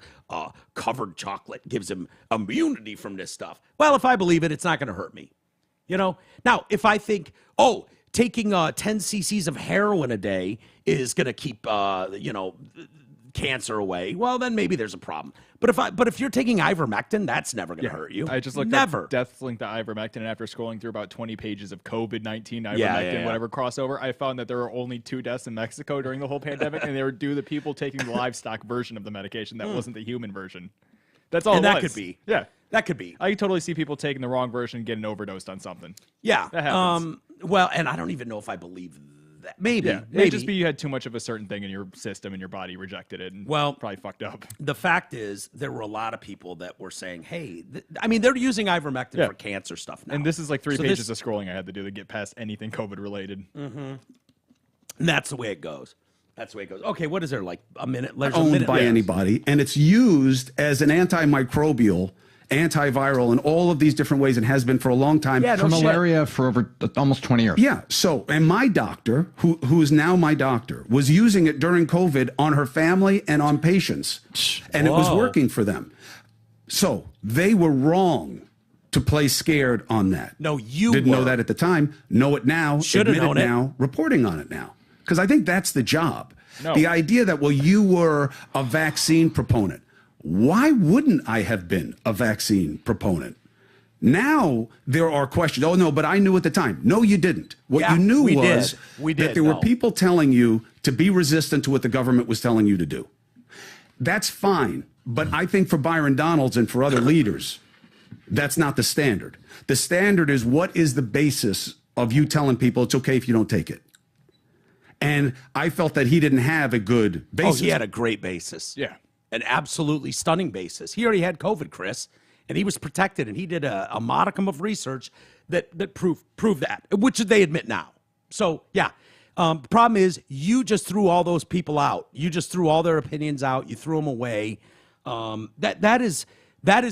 covered chocolate gives him immunity from this stuff. Well, if I believe it, it's not going to hurt me. Now, if I think, taking 10 cc's of heroin a day is going to keep, cancer away, well, then maybe there's a problem. But if you're taking ivermectin, that's never going to hurt you. I just looked up death linked to ivermectin, and after scrolling through about 20 pages of COVID-19 ivermectin, whatever crossover, I found that there were only 2 deaths in Mexico during the whole pandemic, and they were due to people taking the livestock version of the medication that wasn't the human version. That's all. And it that was. could be. Yeah. That could be. I could totally see people taking the wrong version and getting overdosed on something. Yeah. That happens. Well, and I don't even know if I believe that. Maybe. Yeah. It may just be you had too much of a certain thing in your system and your body rejected it and probably fucked up. The fact is, there were a lot of people that were saying, hey, they're using ivermectin for cancer stuff now. And this is like 3 pages of scrolling I had to do to get past anything COVID related. Mm-hmm. And that's the way it goes. Okay, what is there, like a minute? Owned by anybody, and it's used as an antimicrobial, antiviral in all of these different ways and has been for a long time. Yeah, for malaria for over almost 20 years. Yeah. So, and my doctor, who is now my doctor, was using it during COVID on her family and on patients, and it was working for them. So they were wrong to play scared on that. No, you didn't know that at the time. Know it now. Should have known it now. Reporting on it now, because I think that's the job. No. The idea that, well, you were a vaccine proponent. Why wouldn't I have been a vaccine proponent? Now there are questions. Oh, no, but I knew at the time. No, you didn't. What Yeah, you knew we was did. that there were people telling you to be resistant to what the government was telling you to do. That's fine. But I think for Byron Donalds and for other leaders, that's not the standard. The standard is, what is the basis of you telling people it's okay if you don't take it? And I felt that he didn't have a good basis. Oh, he had a great basis. Yeah. An absolutely stunning basis. He already had COVID, Chris, and he was protected, and he did a modicum of research that proved that, which they admit now. So, yeah. The problem is you just threw all those people out. You just threw all their opinions out. You threw them away. That is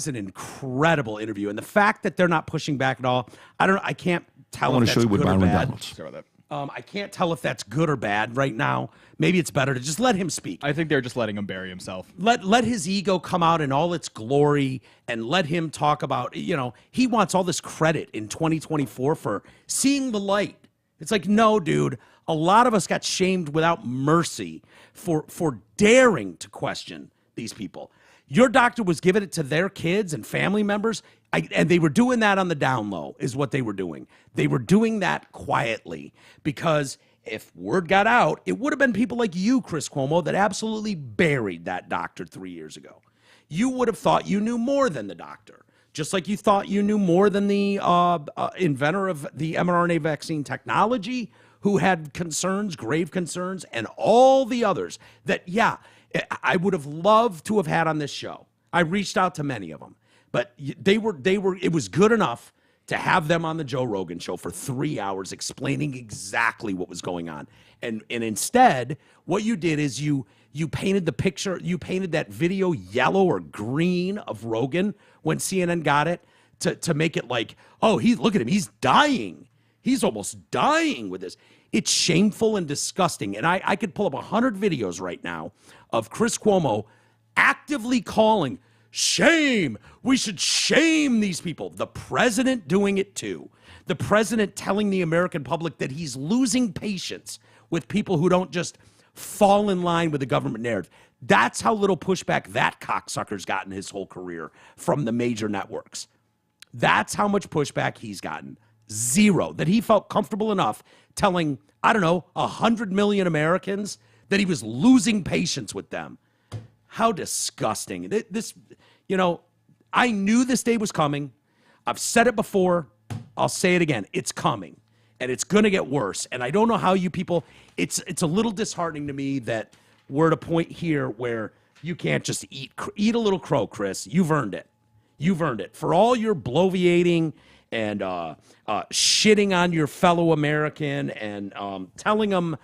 an incredible interview. And the fact that they're not pushing back at all, I can't tell. I want to show you with Byron bad. Donalds. Sorry about that. I can't tell if that's good or bad right now. Maybe it's better to just let him speak. I think they're just letting him bury himself. Let his ego come out in all its glory and let him talk about, he wants all this credit in 2024 for seeing the light. It's like, no, dude, a lot of us got shamed without mercy for daring to question these people. Your doctor was giving it to their kids and family members, and they were doing that on the down low is what they were doing. They were doing that quietly because if word got out, it would have been people like you, Chris Cuomo, that absolutely buried that doctor 3 years ago. You would have thought you knew more than the doctor, just like you thought you knew more than the inventor of the mRNA vaccine technology, who had concerns, grave concerns, and all the others that, I would have loved to have had on this show. I reached out to many of them, but it was good enough to have them on the Joe Rogan show for 3 hours explaining exactly what was going on. And instead, what you did is you painted the picture, you painted that video yellow or green of Rogan when CNN got it to make it like, oh, look at him, he's dying. He's almost dying with this. It's shameful and disgusting. And I could pull up 100 videos right now of Chris Cuomo actively calling, shame. We should shame these people. The president doing it too. The president telling the American public that he's losing patience with people who don't just fall in line with the government narrative. That's how little pushback that cocksucker's gotten his whole career from the major networks. That's how much pushback he's gotten. Zero. That he felt comfortable enough telling, 100 million Americans that he was losing patience with them. How disgusting. I knew this day was coming. I've said it before. I'll say it again. It's coming. And it's going to get worse. And I don't know how you people, it's a little disheartening to me that we're at a point here where you can't just eat a little crow, Chris. You've earned it. You've earned it. For all your bloviating and shitting on your fellow American and telling them,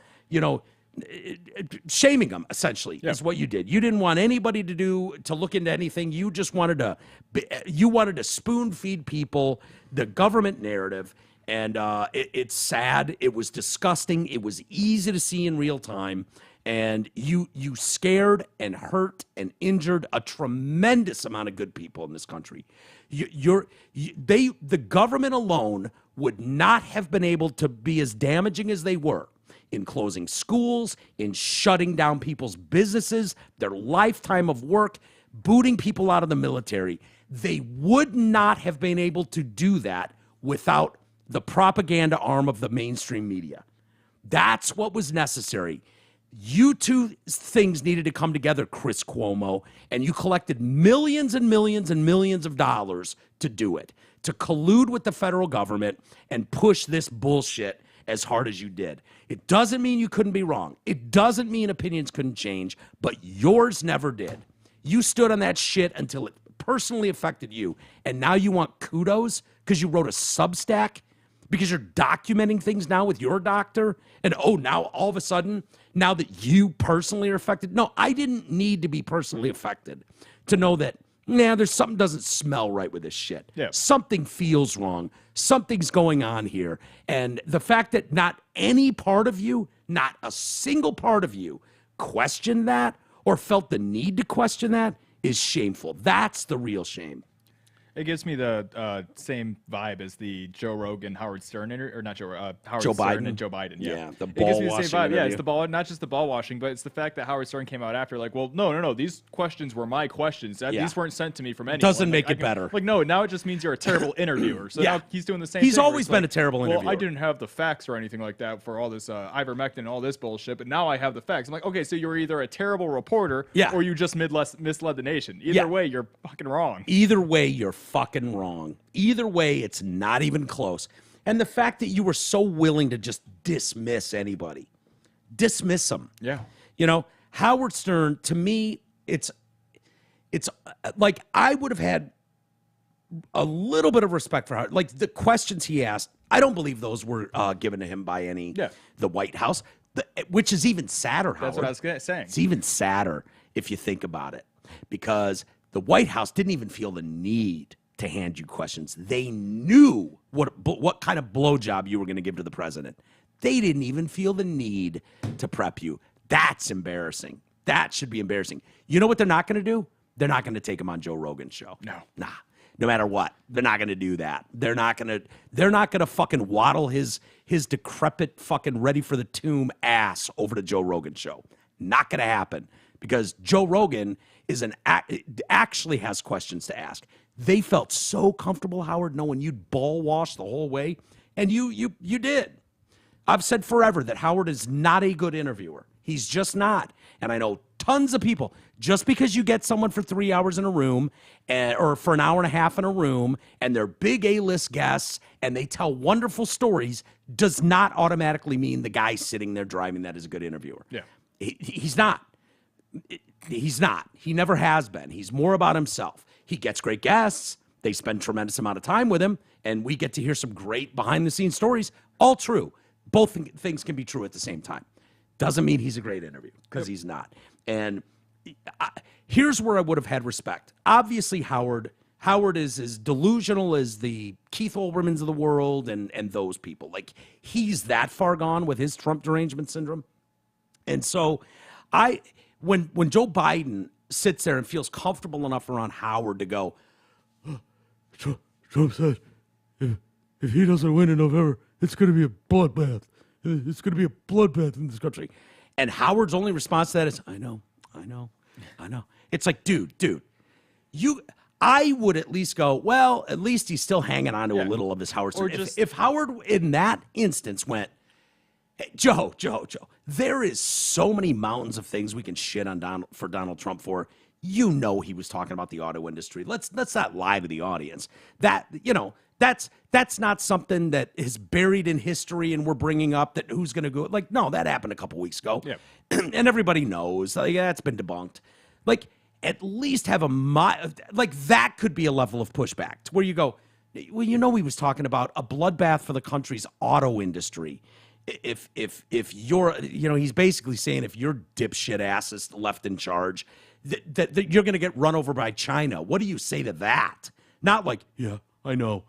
shaming them, essentially, is what you did. You didn't want anybody to look into anything. You just wanted to spoon feed people the government narrative. And it's sad. It was disgusting. It was easy to see in real time. And you scared and hurt and injured a tremendous amount of good people in this country. The government alone would not have been able to be as damaging as they were in closing schools, in shutting down people's businesses, their lifetime of work, booting people out of the military. They would not have been able to do that without the propaganda arm of the mainstream media. That's what was necessary. You two things needed to come together, Chris Cuomo, and you collected millions and millions and millions of dollars to do it, to collude with the federal government and push this bullshit as hard as you did. It doesn't mean you couldn't be wrong. It doesn't mean opinions couldn't change, but yours never did. You stood on that shit until it personally affected you, and now you want kudos because you wrote a Substack, because you're documenting things now with your doctor, and now all of a sudden, now that you personally are affected. No, I didn't need to be personally affected to know that, there's something doesn't smell right with this shit. Yeah. Something feels wrong. Something's going on here. And the fact that not any part of you, not a single part of you, questioned that or felt the need to question that is shameful. That's the real shame. It gives me the same vibe as the Joe Rogan, Howard Stern, or not Howard Joe Stern Biden. and Joe Biden. Yeah, the it gives me the ball same vibe. washing Yeah, it's interview. the ball, not just the ball washing, but it's the fact that Howard Stern came out after, like, well, no, these questions were my questions. Yeah. These weren't sent to me from anyone. Doesn't Like, make it better. Like, no, now it just means you're a terrible interviewer. So Yeah. now he's doing the same. He's thing where always it's been like, a terrible well, I interviewer. didn't have the facts or anything like that for all this ivermectin and all this bullshit, but now I have the facts. I'm like, okay, so you're either a terrible reporter, or you just misled the nation. Either way, you're fucking wrong. Either way, you're fucking wrong. Either way, it's not even close. And the fact that you were so willing to just dismiss anybody, dismiss them. Yeah. You know, Howard Stern, to me, it's like I would have had a little bit of respect for Howard. Like the questions he asked, I don't believe those were given to him by the White House, which is even sadder, Howard. That's what I was saying. It's even sadder if you think about it, because the White House didn't even feel the need to hand you questions. They knew what kind of blowjob you were going to give to the president. They didn't even feel the need to prep you. That's embarrassing. That should be embarrassing. You know what they're not going to do? They're not going to take him on Joe Rogan's show. Nah. No matter what, they're not going to do that. They're not going to fucking waddle his decrepit fucking ready for the tomb ass over to Joe Rogan's show. Not going to happen, because Joe Rogan actually has questions to ask. They felt so comfortable, Howard, knowing you'd ball wash the whole way, and you did. I've said forever that Howard is not a good interviewer. He's just not. And I know tons of people, just because you get someone for 3 hours in a room or for an hour and a half in a room and they're big A-list guests and they tell wonderful stories, does not automatically mean the guy sitting there driving that is a good interviewer. Yeah. He's not. He's not. He never has been. He's more about himself. He gets great guests. They spend tremendous amount of time with him, and we get to hear some great behind-the-scenes stories. All true. Both things can be true at the same time. Doesn't mean he's a great interview, because he's not. And here's where I would have had respect. Obviously, Howard is as delusional as the Keith Olbermanns of the world and those people. Like, he's that far gone with his Trump derangement syndrome. And so when Joe Biden sits there and feels comfortable enough around Howard to go, Trump said, if he doesn't win in November, it's going to be a bloodbath. It's going to be a bloodbath in this country. And Howard's only response to that is, I know. It's like, dude, I would at least go, well, at least he's still hanging on to a little of his Howard. Or if Howard in that instance went, hey, Joe, there is so many mountains of things we can shit on Donald Trump for. You know, he was talking about the auto industry. Let's not lie to the audience. That's not something that is buried in history and we're bringing up that who's going to go. Like, no, that happened a couple weeks ago. Yeah. And everybody knows. Like, yeah, it's been debunked. Like, at least have like, that could be a level of pushback to where you go, well, you know, he was talking about a bloodbath for the country's auto industry. If you're, he's basically saying if your dipshit ass is left in charge, that you're going to get run over by China. What do you say to that? Not like, yeah, I know.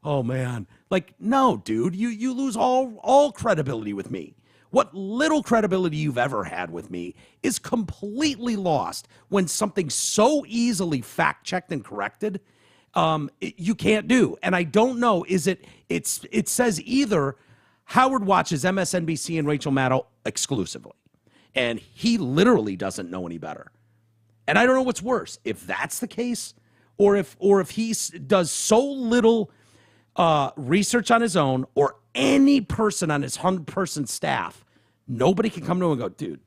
Oh man, like, no, dude, you lose all credibility with me. What little credibility you've ever had with me is completely lost when something so easily fact-checked and corrected, you can't do. And I don't know, it says either Howard watches MSNBC and Rachel Maddow exclusively, and he literally doesn't know any better. And I don't know what's worse, if that's the case, or if he does so little research on his own, or any person on his 100-person staff, nobody can come to him and go, dude,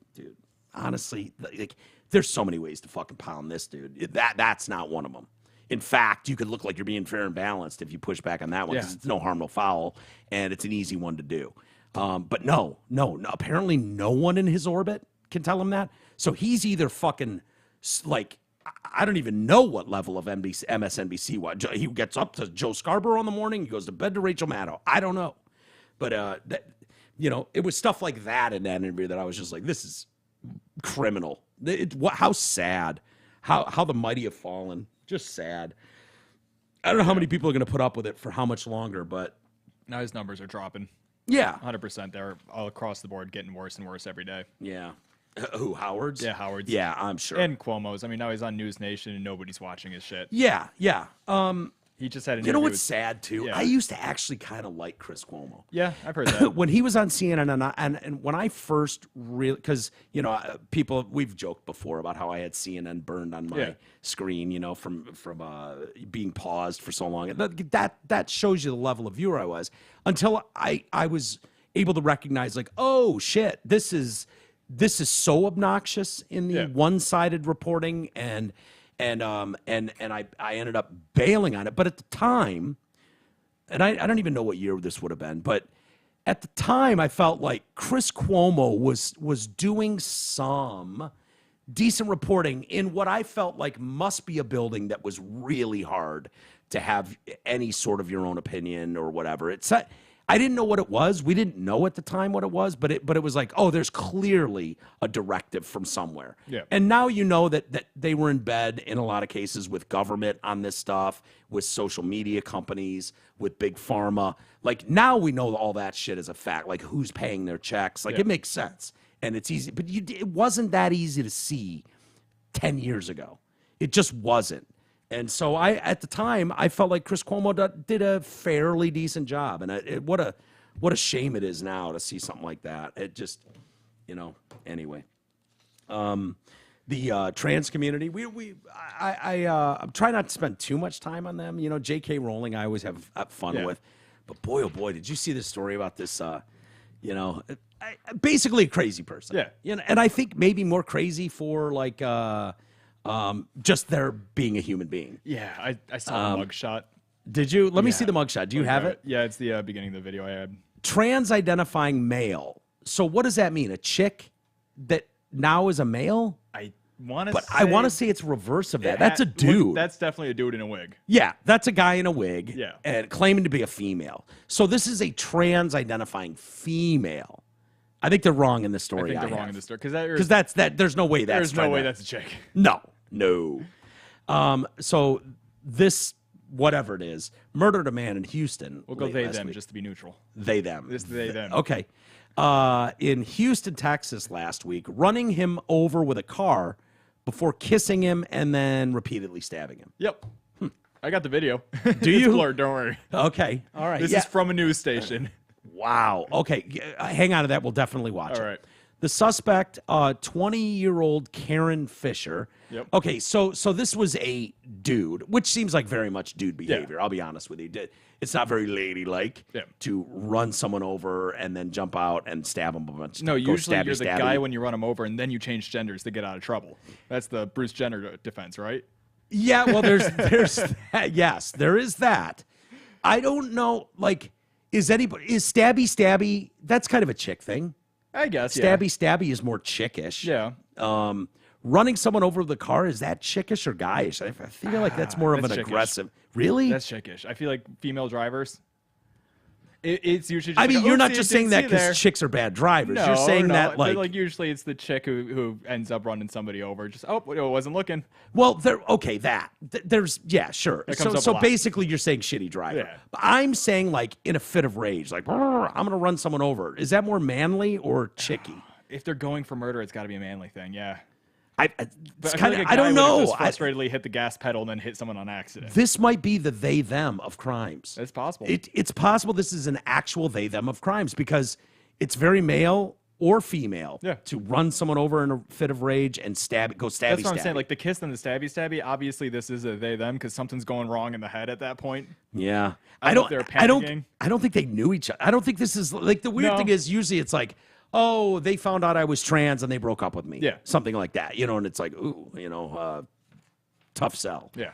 honestly, like, there's so many ways to fucking pound this, dude. That's not one of them. In fact, you could look like you're being fair and balanced if you push back on that one, because it's no harm, no foul, and it's an easy one to do. But no, apparently no one in his orbit can tell him that. So he's either fucking, like, I don't even know what level of MSNBC. He gets up to Joe Scarborough in the morning. He goes to bed to Rachel Maddow. I don't know. But, it was stuff like that in that interview that I was just like, this is criminal. How sad. How the mighty have fallen. Just sad. I don't know how many people are going to put up with it for how much longer, but now his numbers are dropping. Yeah. 100%. They're all across the board getting worse and worse every day. Yeah. Who, Howard's? Yeah, Howard's. Yeah, I'm sure. And Cuomo's. I mean, now he's on News Nation and nobody's watching his shit. Yeah. He just had an You know interview what's with- sad too? Yeah. I used to actually kind of like Chris Cuomo. Yeah, I've heard that. When he was on CNN, and when I first really, because people, we've joked before about how I had CNN burned on my screen, from being paused for so long. That shows you the level of viewer I was until I was able to recognize, like, oh shit, this is so obnoxious in the one-sided reporting, and I ended up bailing on it. But at the time, and I don't even know what year this would have been, but at the time I felt like Chris Cuomo was doing some decent reporting in what I felt like must be a building that was really hard to have any sort of your own opinion or whatever. I didn't know what it was. We didn't know at the time what it was, but it was like, oh, there's clearly a directive from somewhere. Yeah. And now you know that they were in bed in a lot of cases with government on this stuff, with social media companies, with big pharma. Like, now we know all that shit is a fact. Like, who's paying their checks? Like, it makes sense. And it's easy. But it wasn't that easy to see 10 years ago. It just wasn't. And so at the time, I felt like Chris Cuomo did a fairly decent job. And what a shame it is now to see something like that. It just, anyway. The trans community, I'm trying not to spend too much time on them. J.K. Rowling, I always have fun with. But boy, oh boy, did you see this story about this, basically a crazy person. Yeah. And I think maybe more crazy for like, just their being a human being. Yeah, I saw the mugshot. Did you? Let me see the mugshot. Do you have it? Yeah, it's the beginning of the video I had. Trans identifying male. So what does that mean? A chick that now is a male? I want to say it's reverse of that. That's a dude. That's definitely a dude in a wig. Yeah, that's a guy in a wig. Yeah. And claiming to be a female. So this is a trans identifying female. I think they're wrong in the story. I think they're wrong in the story because that's that. There's no way that's. There's no way that's a chick. No. So this, whatever it is, murdered a man in Houston. We'll go they them just to be neutral. They them. Just they them. Okay. In Houston, Texas, last week, running him over with a car before kissing him and then repeatedly stabbing him. Yep. I got the video. Do you? It's blurred, don't worry. Okay. All right. This is from a news station. Wow. Okay. Hang on to that. We'll definitely watch it. All right. The suspect, 20-year-old Karen Fisher. Yep. Okay, so this was a dude, which seems like very much dude behavior. Yeah. I'll be honest with you. It's not very ladylike to run someone over and then jump out and stab them a bunch. No, usually you're the guy you. when you run them over and then you change genders to get out of trouble. That's the Bruce Jenner defense, right? Yeah, well, there's that. Yes, there is that. I don't know, like, is stabby, that's kind of a chick thing. I guess, Stabby is more chickish. Yeah. Running someone over with the car, is that chickish or guyish? I feel like that's more of an chickish. aggressive. Really? That's chickish. I feel like female drivers, it's usually just you're not just saying that because chicks are bad drivers. No, you're saying that like usually it's the chick who ends up running somebody over. Just, it wasn't looking. Well, there's, yeah, sure. So basically you're saying shitty driver. Yeah. But I'm saying like in a fit of rage, like, I'm going to run someone over. Is that more manly or chicky? If they're going for murder, it's got to be a manly thing, yeah. I don't know. Just frustratedly hit the gas pedal and then hit someone on accident. This might be the they-them of crimes. It's possible. It's possible this is an actual they-them of crimes because it's very male or female to run someone over in a fit of rage and go stabby. That's what I'm saying. Like the kiss and the stabby. Obviously, this is a they-them because something's going wrong in the head at that point. Yeah, I don't think they knew each other. I don't think this is like the weird thing is usually it's like, oh, they found out I was trans and they broke up with me. Yeah. Something like that, and it's like, ooh, tough sell. Yeah.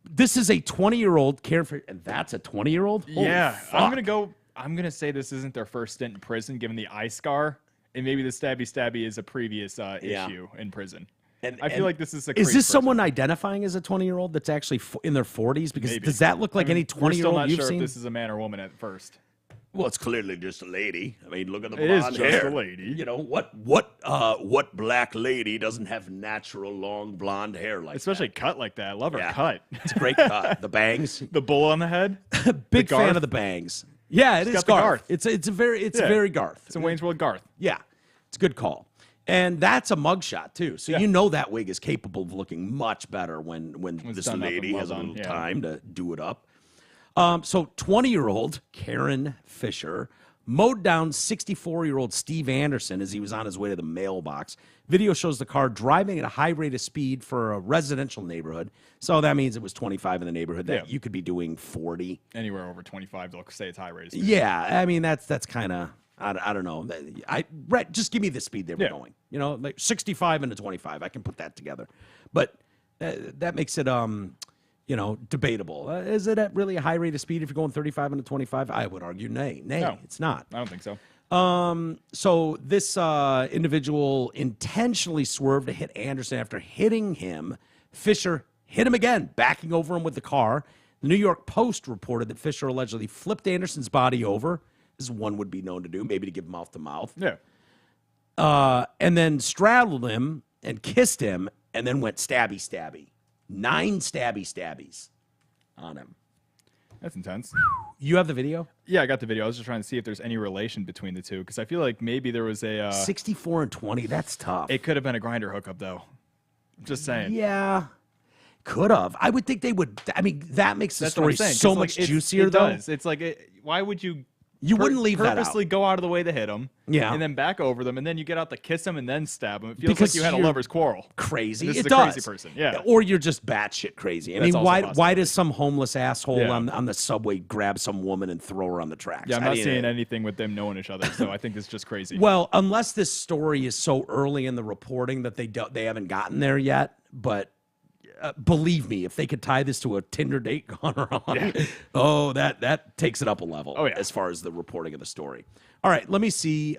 This is a 20-year-old and that's a 20-year-old? Yeah. Fuck. I'm going to say this isn't their first stint in prison, given the eye scar. And maybe the stabby is a previous issue in prison. And I feel like this is Is this someone identifying as a 20-year-old that's actually in their 40s? Because does that look like any 20-year-old you've seen? We're still not sure if this is a man or woman at first. Well, it's clearly just a lady. I mean, look at the blonde hair. It is just hair. a lady. What black lady doesn't have natural long blonde hair like Especially that? cut like that. I love her cut. It's a great cut. The bangs. The bull on the head. Big fan of the bangs. Yeah, it is Garth. It's very Garth. It's in Wayne's World Garth. Yeah, it's a good call. And that's a mugshot too. So you know that wig is capable of looking much better when this lady has a little time to do it up. So 20-year-old Karen Fisher mowed down 64-year-old Steve Anderson as he was on his way to the mailbox. Video shows the car driving at a high rate of speed for a residential neighborhood. So that means it was 25 in the neighborhood that you could be doing 40. Anywhere over 25, they'll say it's high rate of speed. Yeah, I mean, that's kind of, I don't know. Just give me the speed they were going. You know, like 65 into 25. I can put that together. But that makes it, you know, debatable. Is it at really a high rate of speed if you're going 35 into 25? I would argue nay. No, it's not. I don't think so. So this individual intentionally swerved to hit Anderson. After hitting him, Fisher hit him again, backing over him with the car. The New York Post reported that Fisher allegedly flipped Anderson's body over, as one would be known to do, maybe to give mouth to mouth. Yeah. And then straddled him and kissed him and then went stabby. 9 stabbies on him. That's intense. You have the video? Yeah, I got the video. I was just trying to see if there's any relation between the two because I feel like maybe there was a 64 and 20. That's tough. It could have been a grinder hookup though. Just saying. Yeah, could have. I would think they would. I mean, that makes the story so much juicier. It does. It's like, why would you? You wouldn't leave that out. Purposely go out of the way to hit them, and then back over them, and then you get out to kiss them and then stab them. It feels like you had a lover's quarrel. Crazy, this it is does. A crazy person, yeah. Or you're just batshit crazy. I mean, why does some homeless asshole on the subway grab some woman and throw her on the tracks? Yeah, I'm not seeing anything with them knowing each other, so I think it's just crazy. Well, unless this story is so early in the reporting that they haven't gotten there yet, but. Believe me, if they could tie this to a Tinder date gone wrong, that takes it up a level as far as the reporting of the story. All right, let me see.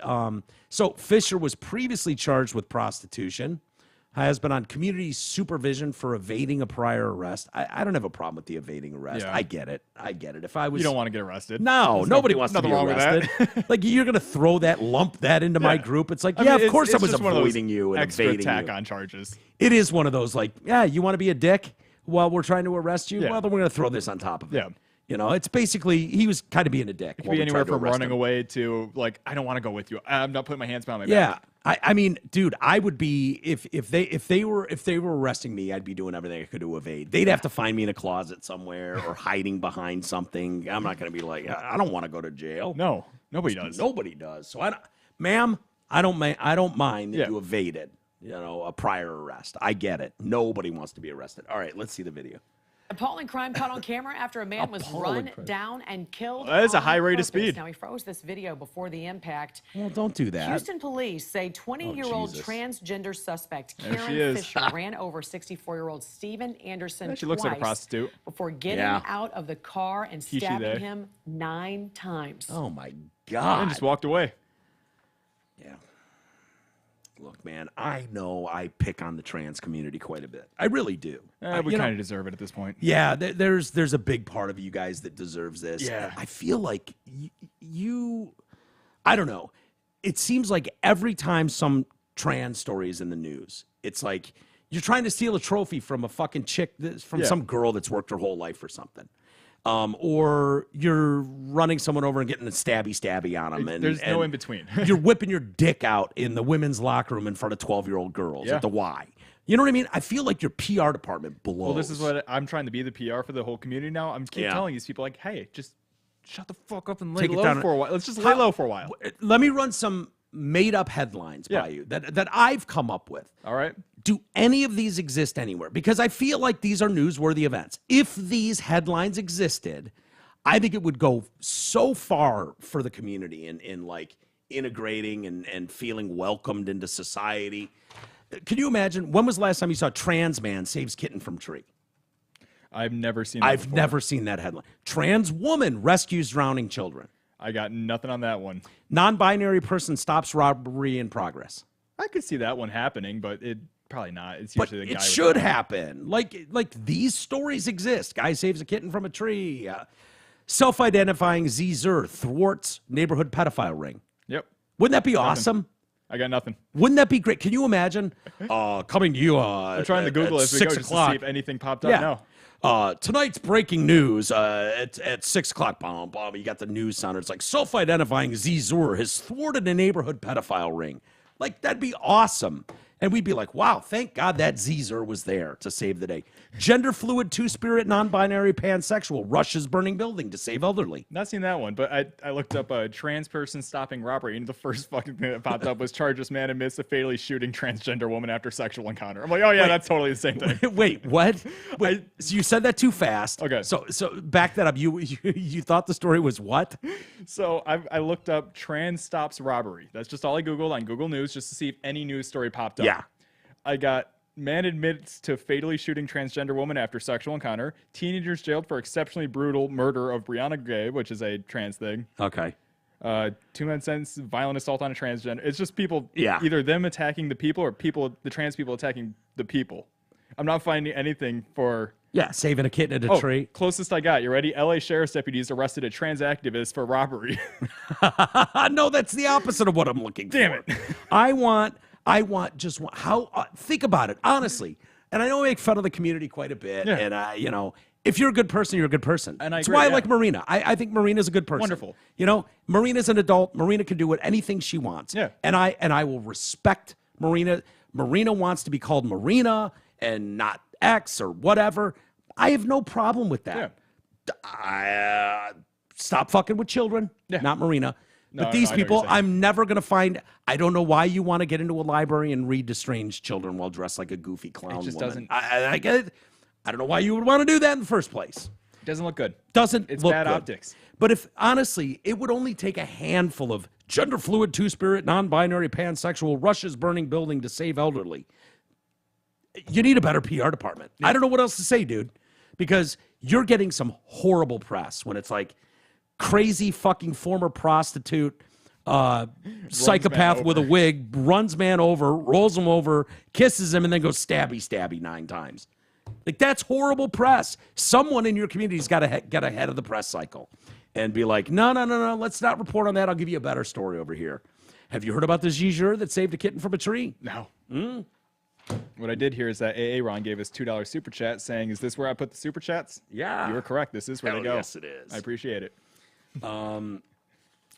So Fisher was previously charged with prostitution, has been on community supervision for evading a prior arrest. I don't have a problem with the evading arrest. Yeah. I get it. If I was, you don't want to get arrested. No, nobody wants to be arrested. Like you're gonna throw that, lump that into my group. It's like, of course I was avoiding you and evading you. Extra tack on charges. It is one of those like, you want to be a dick while we're trying to arrest you? Well, then we're gonna throw this on top of it. Yeah. You know, it's basically he was kind of being a dick. It could be anywhere from running away to like, I don't want to go with you. I'm not putting my hands behind my back. I mean, dude, I would be if they were arresting me, I'd be doing everything I could to evade. They'd have to find me in a closet somewhere or hiding behind something. I'm not going to be like, I don't want to go to jail. No, nobody does. Nobody does. So ma'am, I don't mind that you evaded, you know, a prior arrest. I get it. Nobody wants to be arrested. All right, let's see the video. Appalling crime caught on camera after a man was run down and killed. That is a high rate of speed. Now, he froze this video before the impact. Well, don't do that. Houston police say 20-year-old transgender suspect Karen Fisher ran over 64-year-old Stephen Anderson she looks like a prostitute. Before getting out of the car and stabbing him 9 times. Oh, my God. And just walked away. Yeah. Look, man, I know I pick on the trans community quite a bit. I really do. We kind of deserve it at this point. Yeah, there's a big part of you guys that deserves this. Yeah. I feel like I don't know. It seems like every time some trans story is in the news, it's like you're trying to steal a trophy from a fucking chick, from some girl that's worked her whole life for something. Or you're running someone over and getting a stabby on them. There's no in between. You're whipping your dick out in the women's locker room in front of 12-year-old girls at the Y. You know what I mean? I feel like your PR department blows. Well, this is what I'm trying to be the PR for the whole community now. I'm keep telling these people like, hey, just shut the fuck up and lay low for a while. Let's just lay low for a while. Let me run some made-up headlines by you that I've come up with. All right. Do any of these exist anywhere? Because I feel like these are newsworthy events. If these headlines existed, I think it would go so far for the community in like integrating and feeling welcomed into society. Can you imagine, when was the last time you saw trans man saves kitten from tree? I've never seen that I've never seen that headline. Trans woman rescues drowning children. I got nothing on that one. Non-binary person stops robbery in progress. I could see that one happening, but it probably not. It's usually the guy. It should happen. Like these stories exist. Guy saves a kitten from a tree. Self-identifying Z-Zer thwarts neighborhood pedophile ring. Yep. Wouldn't that be awesome? I got nothing. Wouldn't that be great? Can you imagine coming to you I'm trying to Google as we go just to see if anything popped up now. Tonight's breaking news at 6 o'clock. Blah, blah, you got the news sounder. It's like self-identifying Z-Zer has thwarted a neighborhood pedophile ring. Like, that'd be awesome. And we'd be like, wow, thank God that Zer was there to save the day. Gender fluid, two-spirit, non-binary, pansexual rushes burning building to save elderly. Not seen that one, but I looked up a trans person stopping robbery, and the first fucking thing that popped up was charges man admits to fatally shooting transgender woman after sexual encounter. I'm like, oh yeah, that's totally the same thing. Wait, what? Wait, so you said that too fast. Okay. So back that up. You thought the story was what? So I looked up trans stops robbery. That's just all I Googled on Google News just to see if any news story popped up. Yeah. I got man admits to fatally shooting transgender woman after sexual encounter. Teenagers jailed for exceptionally brutal murder of Brianna Gay, which is a trans thing. Okay. 2 men sentenced violent assault on a transgender. It's just people, yeah, either them attacking the people or the trans people attacking the people. I'm not finding anything for... Yeah, saving a kitten in a tree. Closest I got. You ready? LA sheriff's deputies arrested a trans activist for robbery. No, that's the opposite of what I'm looking for. Damn it. I want how think about it honestly. And I know I make fun of the community quite a bit. Yeah. And you know, if you're a good person, you're a good person. And that's why I like Marina. I think Marina's a good person. Wonderful. You know, Marina's an adult. Marina can do anything she wants. Yeah. And I will respect Marina. Marina wants to be called Marina and not X or whatever. I have no problem with that. Yeah. Stop fucking with children. Yeah. Not Marina. But these people, I'm never going to find... I don't know why you want to get into a library and read to strange children while dressed like a goofy clown. It just doesn't... I get it. I don't know why you would want to do that in the first place. It doesn't look good. It's look bad good. Optics. But if, honestly, it would only take a handful of gender fluid, two-spirit, non-binary, pansexual, rushes burning building to save elderly. You need a better PR department. Yeah. I don't know what else to say, dude. Because you're getting some horrible press when it's like... crazy fucking former prostitute, psychopath with a wig, runs man over, rolls him over, kisses him, and then goes stabby 9 times. Like, that's horrible press. Someone in your community's got to get ahead of the press cycle and be like, no, let's not report on that. I'll give you a better story over here. Have you heard about the Zer that saved a kitten from a tree? No. What I did here is that AA Ron gave us $2 super chat saying, is this where I put the super chats? Yeah. You were correct. This is where they go. Yes, it is. I appreciate it.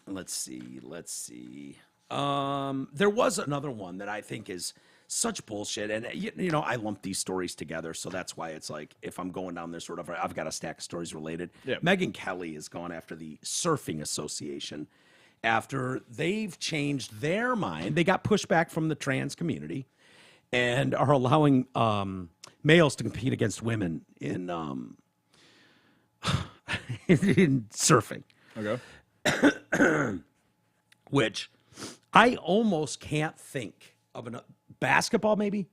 Let's see. There was another one that I think is such bullshit. And, you know, I lump these stories together. So that's why it's like, if I'm going down this sort of, I've got a stack of stories related. Yeah. Megyn Kelly has gone after the Surfing Association after they've changed their mind. They got pushback from the trans community and are allowing males to compete against women in in surfing. Okay. Which I almost can't think of basketball maybe.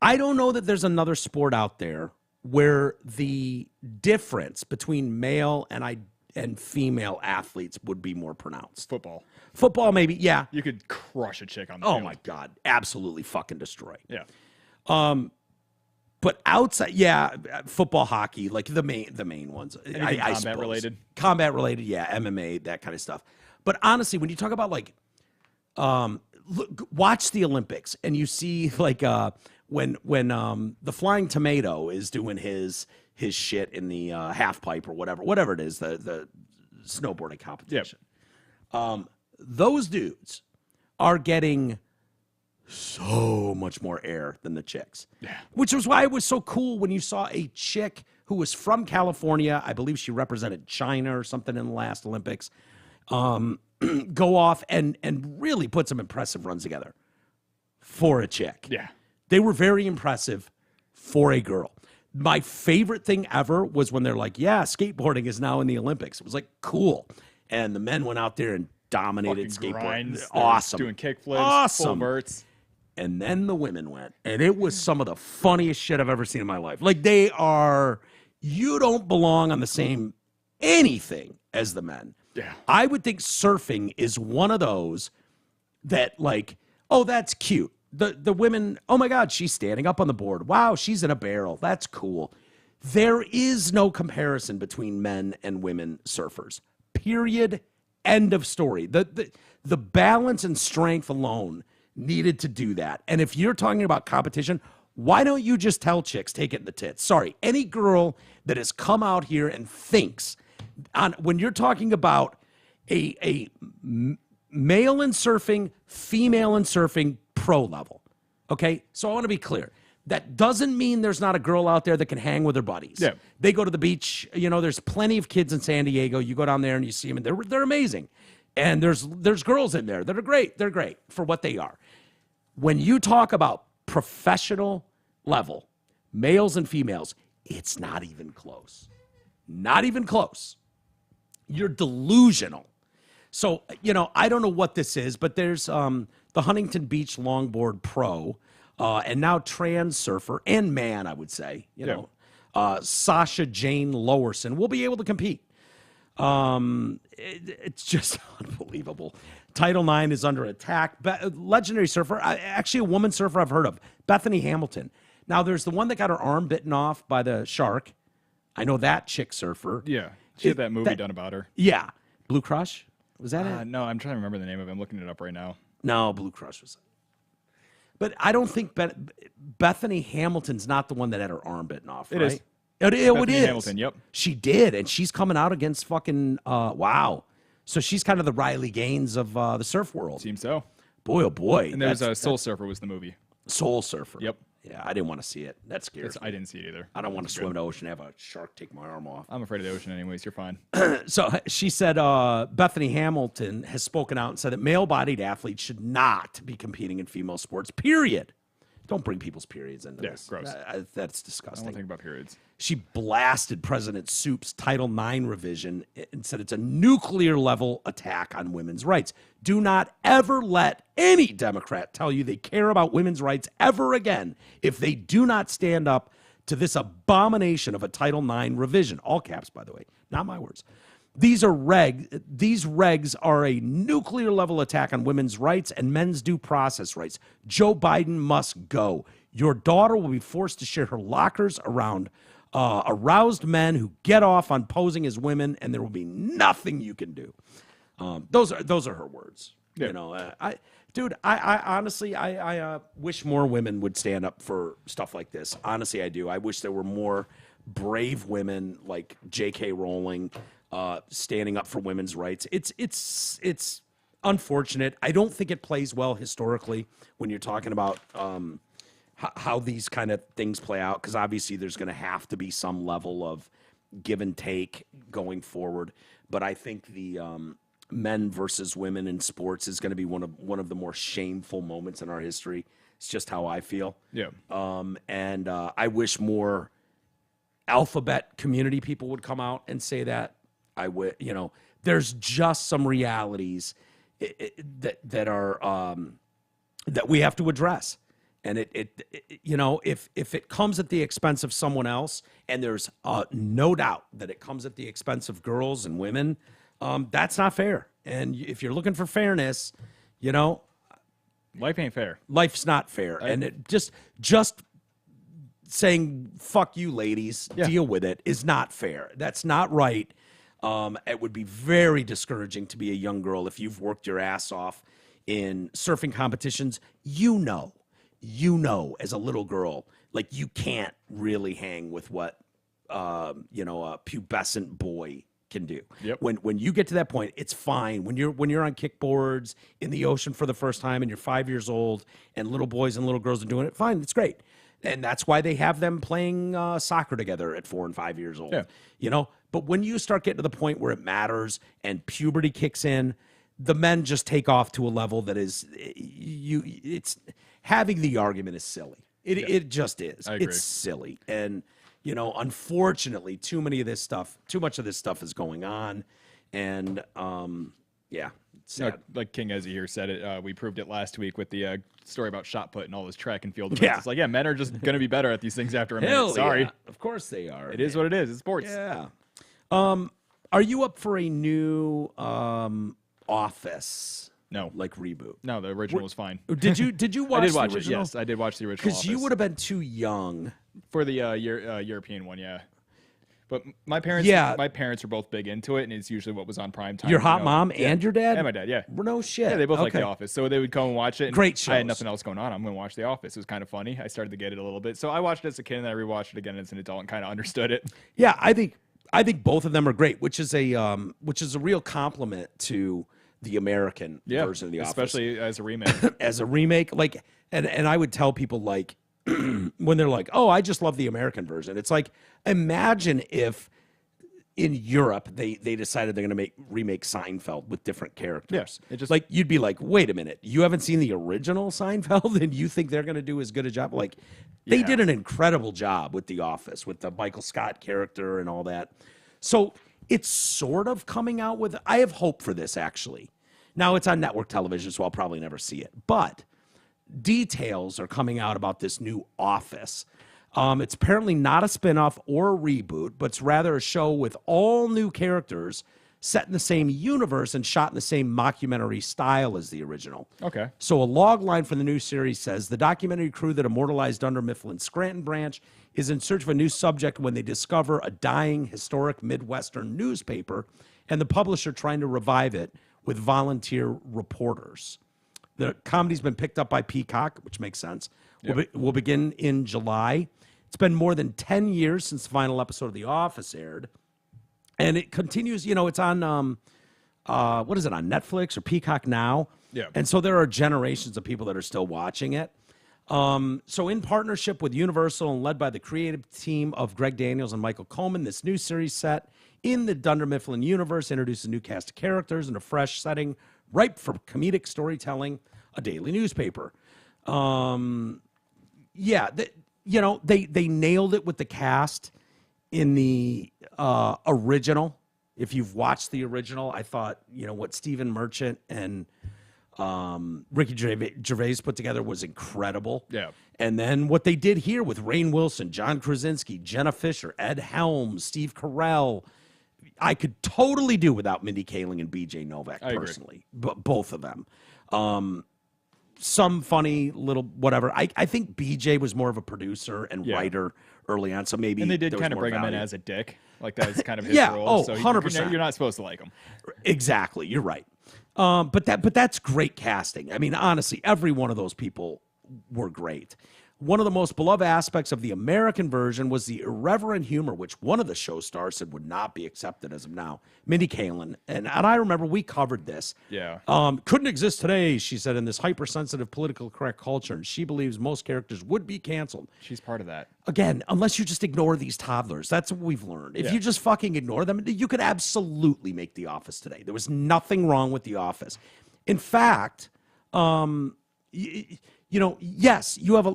I don't know that there's another sport out there where the difference between male and female athletes would be more pronounced. Football maybe, yeah. You could crush a chick on the field. Oh my God, absolutely fucking destroy. Yeah. But outside, yeah, football, hockey, like the main ones. Combat related, yeah, MMA, that kind of stuff. But honestly, when you talk about like, watch the Olympics and you see like when the Flying Tomato is doing his shit in the half pipe or whatever it is, the snowboarding competition. Yep. Those dudes are getting so much more air than the chicks. Yeah. Which was why it was so cool when you saw a chick who was from California, I believe she represented China or something in the last Olympics, go off and really put some impressive runs together for a chick. Yeah. They were very impressive for a girl. My favorite thing ever was when they're like, yeah, skateboarding is now in the Olympics. It was like, cool. And the men went out there and dominated skateboarding. Awesome. Doing kickflips, full verts. And then the women went, and it was some of the funniest shit I've ever seen in my life. Like, you don't belong on the same anything as the men. Yeah. I would think surfing is one of those that, like, oh, that's cute. The women, oh my God, she's standing up on the board. Wow, she's in a barrel. That's cool. There is no comparison between men and women surfers. Period. End of story. The balance and strength alone needed to do that. And if you're talking about competition, why don't you just tell chicks, take it in the tits? Sorry, any girl that has come out here and thinks, when you're talking about a male in surfing, female in surfing, pro level. Okay? So I want to be clear. That doesn't mean there's not a girl out there that can hang with her buddies. Yeah. They go to the beach. You know, there's plenty of kids in San Diego. You go down there and you see them, and they're amazing. And there's girls in there that are great. They're great for what they are. When you talk about professional level, males and females, it's not even close. Not even close. You're delusional. So, you know, I don't know what this is, but there's the Huntington Beach Longboard Pro, and now trans surfer and man, I would say, you know, Sasha Jane Lowerson will be able to compete. It's just unbelievable. Title IX is under attack. Legendary surfer, actually a woman surfer I've heard of, Bethany Hamilton. Now, there's the one that got her arm bitten off by the shark. I know that chick surfer. Yeah. She had that movie done about her. Yeah. Blue Crush? Was that it? No, I'm trying to remember the name of it. I'm looking it up right now. No, Blue Crush was it. But I don't think Bethany Hamilton's not the one that had her arm bitten off, right? It is. It is. Hamilton, yep. She did, and she's coming out against fucking, wow. So she's kind of the Riley Gaines of the surf world. Seems so. Boy, oh boy. And there's Soul Surfer was the movie. Soul Surfer. Yep. Yeah, I didn't want to see it. That scares me. I didn't see it either. I don't want to swim in the ocean and have a shark take my arm off. I'm afraid of the ocean anyways. You're fine. So she said Bethany Hamilton has spoken out and said that male-bodied athletes should not be competing in female sports, period. Don't bring people's periods into this. Gross. That's disgusting. I don't think about periods. She blasted President Soup's Title IX revision and said it's a nuclear-level attack on women's rights. Do not ever let any Democrat tell you they care about women's rights ever again if they do not stand up to this abomination of a Title IX revision. All caps, by the way, not my words. These regs are a nuclear-level attack on women's rights and men's due process rights. Joe Biden must go. Your daughter will be forced to share her lockers around aroused men who get off on posing as women, and there will be nothing you can do. Those are her words. Yeah. You know, I honestly wish more women would stand up for stuff like this. Honestly, I do. I wish there were more brave women like J.K. Rowling standing up for women's rights. It's unfortunate. I don't think it plays well historically when you're talking about how these kind of things play out, because obviously there's going to have to be some level of give and take going forward. But I think the men versus women in sports is going to be one of the more shameful moments in our history. It's just how I feel. Yeah. And I wish more alphabet community people would come out and say that. There's just some realities that are that we have to address. And if it comes at the expense of someone else, and there's no doubt that it comes at the expense of girls and women, that's not fair. And if you're looking for fairness, life ain't fair. Life's not fair. And it just saying "fuck you, ladies," deal with it is not fair. That's not right. It would be very discouraging to be a young girl if you've worked your ass off in surfing competitions. As a little girl, like, you can't really hang with what a pubescent boy can do. Yep. When you get to that point, it's fine. When you're on kickboards in the ocean for the first time and you're 5 years old and little boys and little girls are doing it, fine, it's great. And that's why they have them playing soccer together at 4 and 5 years old. Yeah. But when you start getting to the point where it matters and puberty kicks in, the men just take off to a level that is it's having the argument is silly. It just is. I agree. It's silly. And unfortunately, too much of this stuff is going on. And sad. Like King Ezzy here said it. We proved it last week with the story about shot put and all those track and field events. Yeah. It's like, men are just going to be better at these things after a minute. Sorry. Yeah. Of course they are. It is what it is. It's sports. Yeah. Are you up for a new Office? No. Like reboot? No, the original was fine. Did you watch I did watch the original? it, yes. I did watch the original Because you would have been too young. For the European one, yeah. But my parents are both big into it, and it's usually what was on prime time. Your hot mom and your dad? And my dad, yeah. No shit. Yeah, they both like The Office. So they would come and watch it. And Great shows. I had nothing else going on. I'm going to watch The Office. It was kind of funny. I started to get it a little bit. So I watched it as a kid, and then I rewatched it again as an adult and kind of understood it. Yeah, I think both of them are great, which is a real compliment to the American version of The Office, especially as a remake. As a remake, like, and I would tell people, like, when they're like, "Oh, I just love the American version." It's like, imagine if in Europe they decided they're going to remake Seinfeld with different characters. Yeah, it just, like, you'd be like, "Wait a minute, you haven't seen the original Seinfeld, and you think they're going to do as good a job?" Like, they did an incredible job with The Office, with the Michael Scott character and all that. So it's sort of coming out with. I have hope for this, actually. Now it's on network television, so I'll probably never see it, but details are coming out about this new Office. It's apparently not a spinoff or a reboot, but it's rather a show with all new characters set in the same universe and shot in the same mockumentary style as the original. Okay. So a log line for the new series says the documentary crew that immortalized Dunder Mifflin's Scranton branch is in search of a new subject when they discover a dying historic Midwestern newspaper and the publisher trying to revive it with volunteer reporters. The comedy's been picked up by Peacock, which makes sense. Yep. We'll begin in July. It's been more than 10 years since the final episode of The Office aired. And it continues, you know, it's on, what is it, on Netflix or Peacock now? Yeah. And so there are generations of people that are still watching it. So in partnership with Universal and led by the creative team of Greg Daniels and Michael Coleman, this new series set in the Dunder Mifflin universe introduces a new cast of characters in a fresh setting, ripe for comedic storytelling, a daily newspaper. They nailed it with the cast in the original. If you've watched the original, I thought, you know, what Stephen Merchant and Ricky Gervais put together was incredible. Yeah. And then what they did here with Rainn Wilson, John Krasinski, Jenna Fischer, Ed Helms, Steve Carell, I could totally do without Mindy Kaling and BJ Novak personally, but both of them. Some funny little whatever. I think BJ was more of a producer and writer early on, so maybe. And they did kind of bring him in as a dick, like that's kind of his role. Oh, so 100%. You're not supposed to like him. Exactly, you're right. But that's great casting. I mean, honestly, every one of those people were great. One of the most beloved aspects of the American version was the irreverent humor, which one of the show stars said would not be accepted as of now. Mindy Kaling. And I remember we covered this. Yeah. Couldn't exist today, she said, in this hypersensitive, political correct culture. And she believes most characters would be canceled. She's part of that. Again, unless you just ignore these toddlers. That's what we've learned. If you just fucking ignore them, you could absolutely make The Office today. There was nothing wrong with The Office. In fact, you know, yes, you have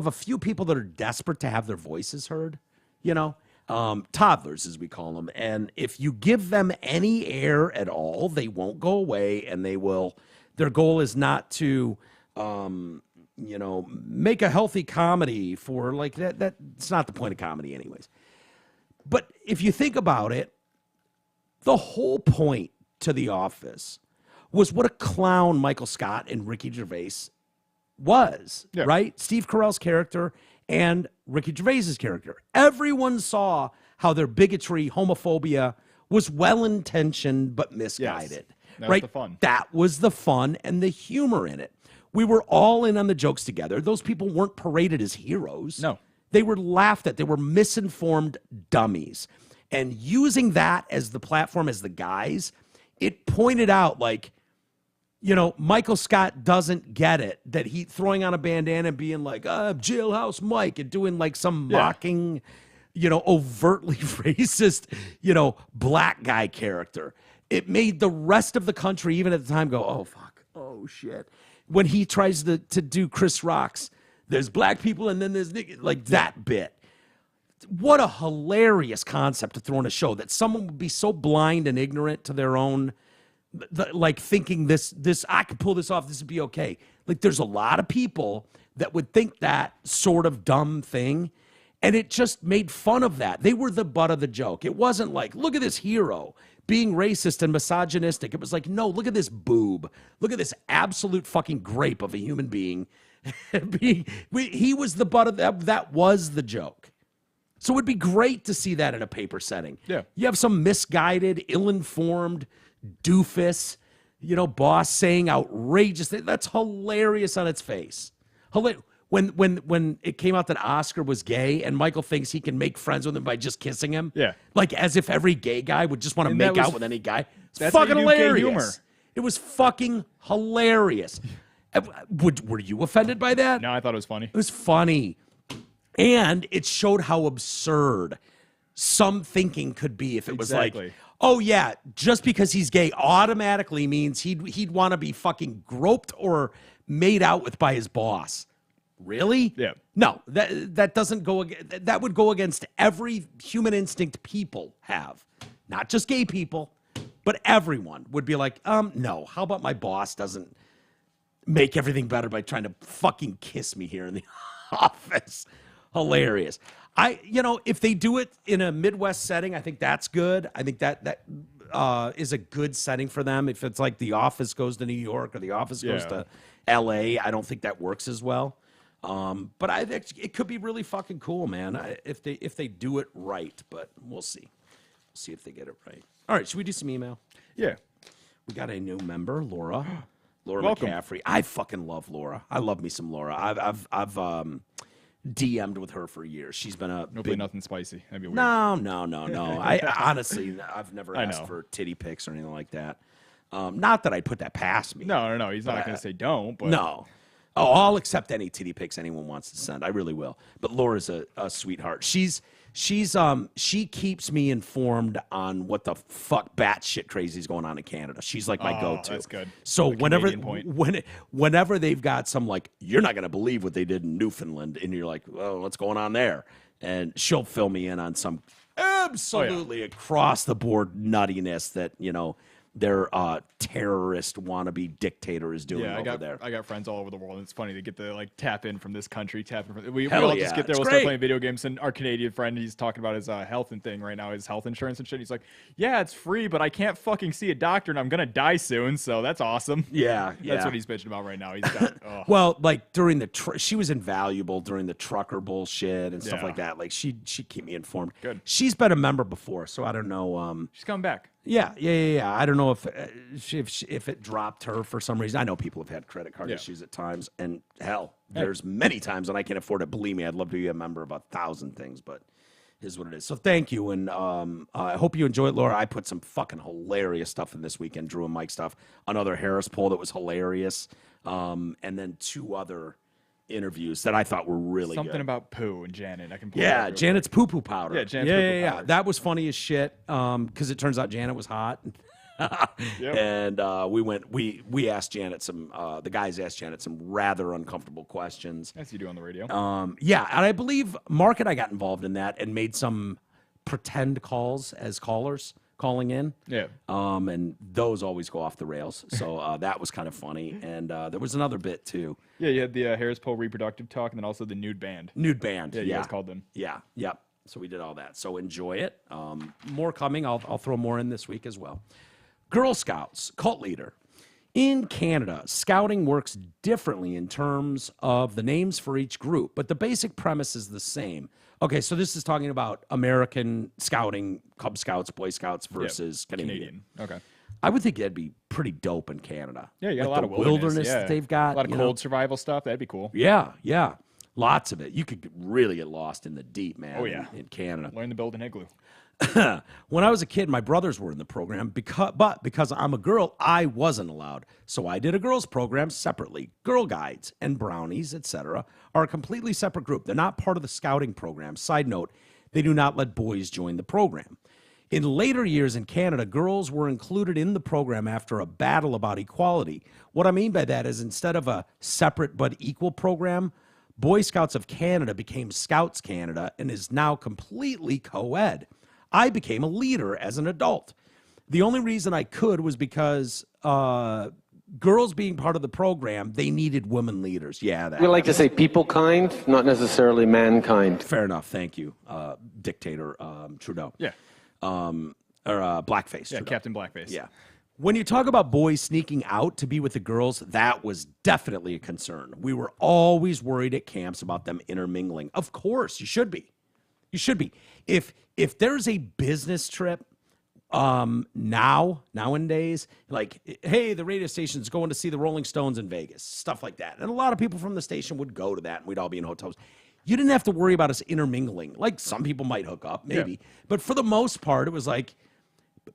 a few people that are desperate to have their voices heard, you know, toddlers as we call them. And if you give them any air at all, they won't go away, and their goal is not to, make a healthy comedy for like that. That's not the point of comedy anyways. But if you think about it, the whole point to The Office was what a clown Michael Scott and Ricky Gervais was, right? Steve Carell's character and Ricky Gervais's character. Everyone saw how their bigotry, homophobia was well-intentioned but misguided. Yes. That right? was the fun. That was the fun and the humor in it. We were all in on the jokes together. Those people weren't paraded as heroes. No. They were laughed at. They were misinformed dummies. And using that as the platform, as the guys, it pointed out, like, you know, Michael Scott doesn't get it, that he throwing on a bandana and being like, Jailhouse Mike, and doing like some mocking, you know, overtly racist, you know, black guy character. It made the rest of the country, even at the time, go, oh, fuck, oh, shit. When he tries to do Chris Rock's, there's black people and then there's like that bit. What a hilarious concept to throw in a show, that someone would be so blind and ignorant to their own, like thinking this I could pull this off, this would be okay. Like, there's a lot of people that would think that sort of dumb thing, and it just made fun of that. They were the butt of the joke. It wasn't like, look at this hero being racist and misogynistic. It was like, no, look at this boob. Look at this absolute fucking grape of a human being. He was the butt of that. That was the joke. So it'd be great to see that in a paper setting. Yeah. You have some misguided, ill-informed doofus, you know, boss saying outrageous things. That's hilarious on its face. When it came out that Oscar was gay and Michael thinks he can make friends with him by just kissing him. Yeah. Like as if every gay guy would just want to make out with any guy. It's that's fucking how you do gay hilarious. humor. It was fucking hilarious. Were you offended by that? No, I thought it was funny. It was funny. And it showed how absurd some thinking could be if it was like, oh yeah, just because he's gay automatically means he'd want to be fucking groped or made out with by his boss. Really? Yeah. No, that doesn't go. That would go against every human instinct people have, not just gay people, but everyone would be like, no. How about my boss doesn't make everything better by trying to fucking kiss me here in the office? Hilarious. If they do it in a Midwest setting, I think that's good. I think that is a good setting for them. If it's like The Office goes to New York or The Office goes to L.A., I don't think that works as well. But I think it could be really fucking cool, man, if they do it right. But we'll see. We'll see if they get it right. All right, should we do some email? Yeah. We got a new member, Laura. Laura Welcome. McCaffrey. I fucking love Laura. I love me some Laura. I've DM'd with her for years. She's been a Hopefully nothing spicy. That'd be weird. No. I honestly, I've never asked for titty pics or anything like that. Not that I put that past me. No. He's not going to say don't. But No. Oh, I'll accept any titty pics anyone wants to send. I really will. But Laura's a sweetheart. She keeps me informed on what the fuck batshit crazy is going on in Canada. She's like my go-to. That's good. So The whenever they've got some like, you're not gonna believe what they did in Newfoundland, and you're like, well, what's going on there? And she'll fill me in on some absolutely across the board nuttiness that their terrorist wannabe dictator is doing over there. I got friends all over the world, and it's funny to get the tap in from this country, we Hell all yeah. just get there, It's we'll great. start playing video games, and our Canadian friend, he's talking about his health and thing right now, his health insurance and shit. He's like, yeah, it's free, but I can't fucking see a doctor, and I'm gonna die soon, so that's awesome. Yeah. That's what he's bitching about right now. He's got Well, like during she was invaluable during the trucker bullshit and stuff like that. Like she keep me informed. Good. She's been a member before, so I don't know. she's coming back. Yeah. I don't know if it dropped her for some reason. I know people have had credit card issues at times, and hell, there's many times when I can't afford it. Believe me, I'd love to be a member of 1,000 things, but it is what it is. So thank you, and I hope you enjoy it, Laura. I put some fucking hilarious stuff in this weekend. Drew and Mike stuff, another Harris poll that was hilarious, and then 2 other interviews that I thought were really Something good. about poo and Janet. I can pull Yeah, Janet's poo-poo powder. Yeah, Janet's poo-poo powder. That was funny as shit because it turns out Janet was hot. And we asked Janet the guys asked Janet some rather uncomfortable questions. As you do on the radio. And I believe Mark and I got involved in that and made some pretend calls as callers calling in. Yeah. And those always go off the rails. So that was kind of funny. And there was another bit too. Yeah, you had the Harris Poll reproductive talk, and then also the nude band. Nude band. Yeah, you guys called them. Yeah. Yep. So we did all that. So enjoy it. More coming. I'll throw more in this week as well. Girl Scouts, cult leader. In Canada, scouting works differently in terms of the names for each group, but the basic premise is the same. Okay, so this is talking about American scouting, Cub Scouts, Boy Scouts versus Canadian. Okay. I would think that'd be pretty dope in Canada. Yeah, you got like a lot the of wilderness that they've got. A lot of cold survival stuff. That'd be cool. Yeah. Lots of it. You could really get lost in the deep, man. Oh, yeah. In Canada. Learn to build an igloo. When I was a kid, my brothers were in the program, but because I'm a girl, I wasn't allowed. So I did a girls program separately. Girl Guides and Brownies, etc., are a completely separate group. They're not part of the scouting program. Side note, they do not let boys join the program. In later years in Canada, girls were included in the program after a battle about equality. What I mean by that is instead of a separate but equal program, Boy Scouts of Canada became Scouts Canada and is now completely co-ed. I became a leader as an adult. The only reason I could was because girls being part of the program, they needed women leaders. Yeah, We like to say people kind, not necessarily mankind. Fair enough. Thank you, Dictator Trudeau. Yeah. Or Blackface. Yeah, Trudeau. Captain Blackface. Yeah. When you talk about boys sneaking out to be with the girls, that was definitely a concern. We were always worried at camps about them intermingling. Of course, you should be. You should be. If there's a business trip nowadays, like, hey, the radio station's going to see the Rolling Stones in Vegas, stuff like that. And a lot of people from the station would go to that, and we'd all be in hotels. You didn't have to worry about us intermingling. Like, some people might hook up, maybe. Yeah. But for the most part, it was like,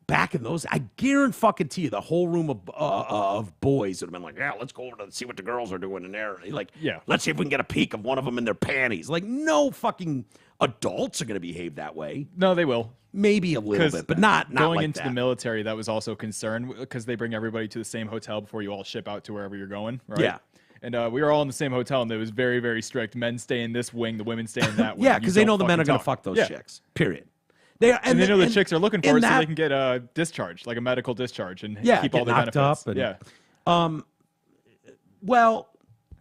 back in those, I guarantee you, the whole room of boys would have been like, yeah, let's go over to see what the girls are doing in there. Like, yeah, let's see if we can get a peek of one of them in their panties. Like, no fucking adults are going to behave that way. No, they will. Maybe a little bit, but not going like into that. the military. That was also a concern because they bring everybody to the same hotel before you all ship out to wherever you're going. Right? Yeah. And we were all in the same hotel, and it was very, very strict. Men stay in this wing, the women stay in that wing. Yeah, because they know the men are going to fuck those chicks. Period. They are, and they know the chicks are looking for it, so they can get a discharge, like a medical discharge, and keep all the benefits. Well,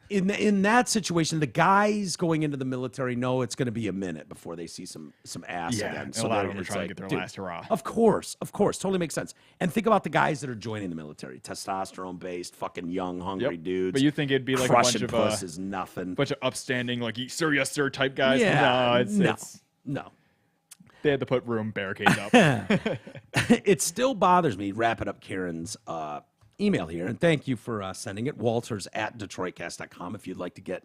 in that situation, the guys going into the military know it's going to be a minute before they see some ass again. So a lot of them are trying to get their last hurrah. Of course, totally makes sense. And think about the guys that are joining the military: testosterone-based, fucking young, hungry dudes. But you think it'd be like a bunch of puss is nothing, bunch of upstanding, like sir, yes sir type guys? Yeah, no. They had to put room barricades up. It still bothers me. Wrap it up, Karen's email here, and thank you for sending it. Walters@DetroitCast.com if you'd like to get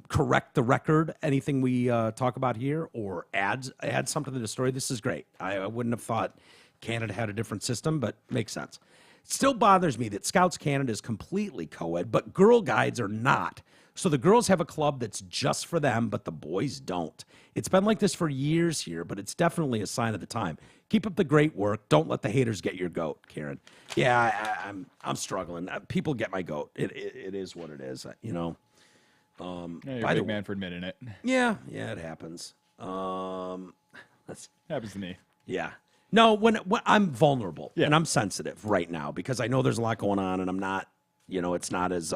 correct the record, anything we talk about here, or add something to the story. This is great. I wouldn't have thought Canada had a different system, but makes sense. It still bothers me that Scouts Canada is completely co-ed, but Girl Guides are not. So the girls have a club that's just for them, but the boys don't. It's been like this for years here, but it's definitely a sign of the time. Keep up the great work. Don't let the haters get your goat, Karen. Yeah, I'm struggling. People get my goat. It is what it is, you know. You're a big man for admitting it. Yeah, it happens. Happens to me. Yeah. No, when I'm vulnerable and I'm sensitive right now because I know there's a lot going on, and I'm not, it's not as